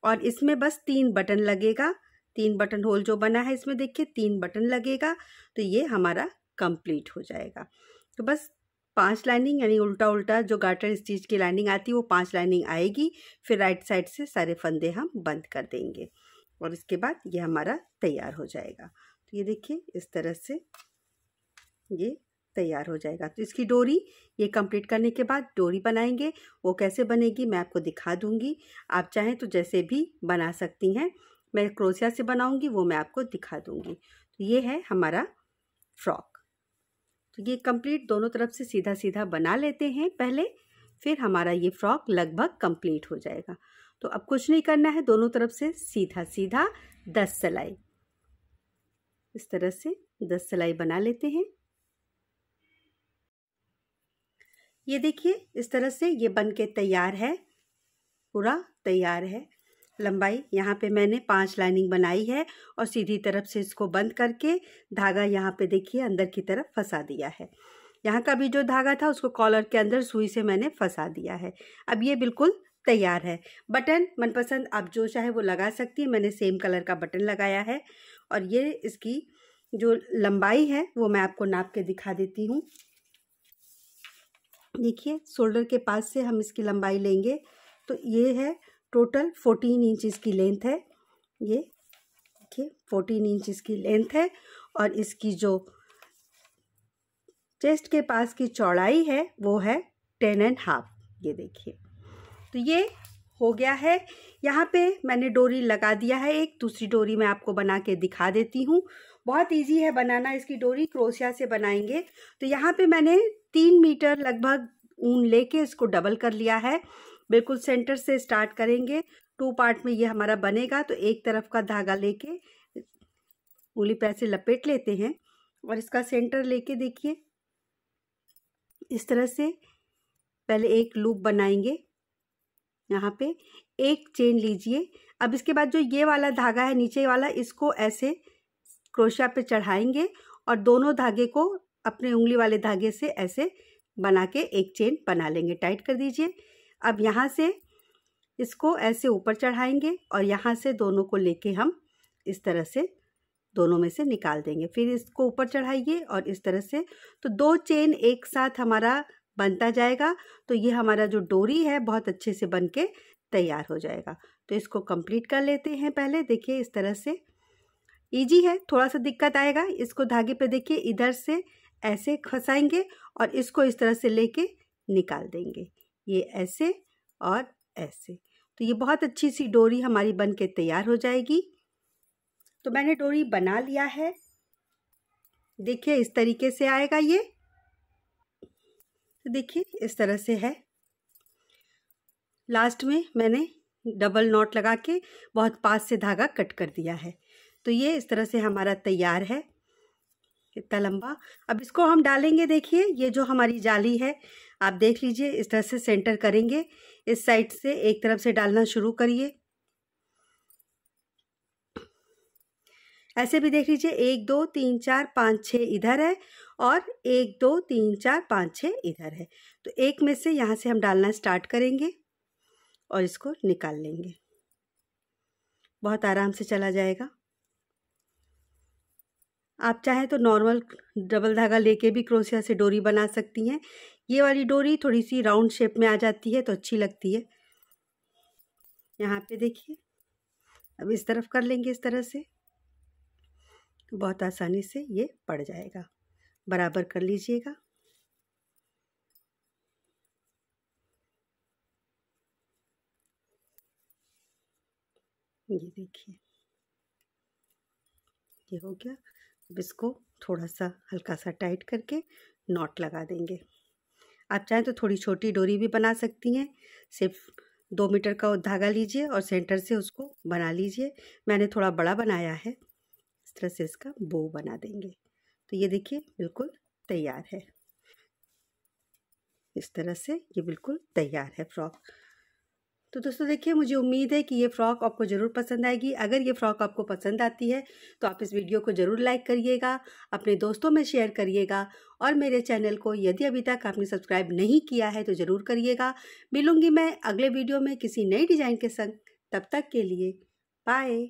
और इसमें बस 3 बटन लगेगा। 3 बटन होल जो बना है इसमें देखिए 3 बटन लगेगा, तो ये हमारा कंप्लीट हो जाएगा। तो बस 5 लाइनिंग यानी उल्टा उल्टा जो गार्टर स्टिच की लाइनिंग आती है वो 5 लाइनिंग आएगी। फिर राइट साइड से सारे फंदे हम बंद कर देंगे और इसके बाद ये हमारा तैयार हो जाएगा। तो ये देखिए इस तरह से ये तैयार हो जाएगा। तो इसकी डोरी ये कंप्लीट करने के बाद डोरी बनाएंगे। वो कैसे बनेगी मैं आपको दिखा दूंगी। आप चाहें तो जैसे भी बना सकती हैं। मैं क्रोशिया से बनाऊंगी वो मैं आपको दिखा दूंगी। तो ये है हमारा फ्रॉक। तो ये कंप्लीट दोनों तरफ से सीधा सीधा बना लेते हैं पहले, फिर हमारा ये फ्रॉक लगभग कंप्लीट हो जाएगा। तो अब कुछ नहीं करना है, दोनों तरफ से सीधा सीधा 10 सिलाई इस तरह से 10 सिलाई बना लेते हैं। ये देखिए इस तरह से ये बन के तैयार है, पूरा तैयार है। लंबाई यहाँ पे मैंने 5 लाइनिंग बनाई है और सीधी तरफ से इसको बंद करके धागा यहाँ पे देखिए अंदर की तरफ फंसा दिया है। यहाँ का भी जो धागा था उसको कॉलर के अंदर सुई से मैंने फंसा दिया है। अब ये बिल्कुल तैयार है। बटन मनपसंद आप जो चाहे वो लगा सकती है। मैंने सेम कलर का बटन लगाया है और ये इसकी जो लंबाई है वो मैं आपको नाप के दिखा देती हूँ। देखिए शोल्डर के पास से हम इसकी लंबाई लेंगे तो ये है टोटल 14 इंच इसकी लेंथ है। ये देखिए 14 इंच इसकी लेंथ है और इसकी जो चेस्ट के पास की चौड़ाई है वो है 10.5। ये देखिए तो ये हो गया है। यहाँ पे मैंने डोरी लगा दिया है। एक दूसरी डोरी मैं आपको बना के दिखा देती हूँ। बहुत इजी है बनाना इसकी डोरी, क्रोशिया से बनाएंगे। तो यहाँ पे मैंने 3 मीटर लगभग ऊन लेके इसको डबल कर लिया है। बिल्कुल सेंटर से स्टार्ट करेंगे। 2 पार्ट में ये हमारा बनेगा। तो एक तरफ का धागा लेके उंगली पे ऐसे लपेट लेते हैं और इसका सेंटर लेके देखिए इस तरह से पहले एक लूप बनाएंगे। यहाँ पे एक चेन लीजिए। अब इसके बाद जो ये वाला धागा है नीचे वाला, इसको ऐसे क्रोशिया पे चढ़ाएंगे और दोनों धागे को अपने उंगली वाले धागे से ऐसे बना के एक चेन बना लेंगे, टाइट कर दीजिए। अब यहाँ से इसको ऐसे ऊपर चढ़ाएंगे और यहाँ से दोनों को लेके हम इस तरह से दोनों में से निकाल देंगे। फिर इसको ऊपर चढ़ाइए और इस तरह से, तो 2 चेन एक साथ हमारा बनता जाएगा। तो ये हमारा जो डोरी है बहुत अच्छे से बन के तैयार हो जाएगा। तो इसको कंप्लीट कर लेते हैं पहले। देखिए इस तरह से इजी है, थोड़ा सा दिक्कत आएगा। इसको धागे पे देखिए इधर से ऐसे फंसाएंगे और इसको इस तरह से लेके निकाल देंगे, ये ऐसे और ऐसे। तो ये बहुत अच्छी सी डोरी हमारी बन के तैयार हो जाएगी। तो मैंने डोरी बना लिया है, देखिए इस तरीके से आएगा ये। तो देखिए इस तरह से है। लास्ट में मैंने डबल नॉट लगा के बहुत पास से धागा कट कर दिया है। तो ये इस तरह से हमारा तैयार है, इतना लंबा। अब इसको हम डालेंगे। देखिए ये जो हमारी जाली है आप देख लीजिए, इस तरह से सेंटर करेंगे, इस साइड से एक तरफ से डालना शुरू करिए। ऐसे भी देख लीजिए 1 2 3 4 5 6 इधर है और 1 2 3 4 5 6 इधर है। तो एक में से यहाँ से हम डालना स्टार्ट करेंगे और इसको निकाल लेंगे, बहुत आराम से चला जाएगा। आप चाहें तो नॉर्मल डबल धागा लेके भी क्रोशिया से डोरी बना सकती हैं। ये वाली डोरी थोड़ी सी राउंड शेप में आ जाती है तो अच्छी लगती है। यहाँ पे देखिए, अब इस तरफ कर लेंगे इस तरह से, तो बहुत आसानी से ये पड़ जाएगा। बराबर कर लीजिएगा। ये देखिए ये हो गया। अब इसको थोड़ा सा हल्का सा टाइट करके नॉट लगा देंगे। आप चाहें तो थोड़ी छोटी डोरी भी बना सकती हैं, सिर्फ 2 मीटर का धागा लीजिए और सेंटर से उसको बना लीजिए। मैंने थोड़ा बड़ा बनाया है, इस तरह से इसका बो बना देंगे। तो ये देखिए बिल्कुल तैयार है, इस तरह से ये बिल्कुल तैयार है फ्रॉक। तो दोस्तों देखिए, मुझे उम्मीद है कि ये फ़्रॉक आपको ज़रूर पसंद आएगी। अगर ये फ़्रॉक आपको पसंद आती है तो आप इस वीडियो को ज़रूर लाइक करिएगा, अपने दोस्तों में शेयर करिएगा और मेरे चैनल को यदि अभी तक आपने सब्सक्राइब नहीं किया है तो ज़रूर करिएगा। मिलूँगी मैं अगले वीडियो में किसी नई डिज़ाइन के संग, तब तक के लिए बाय।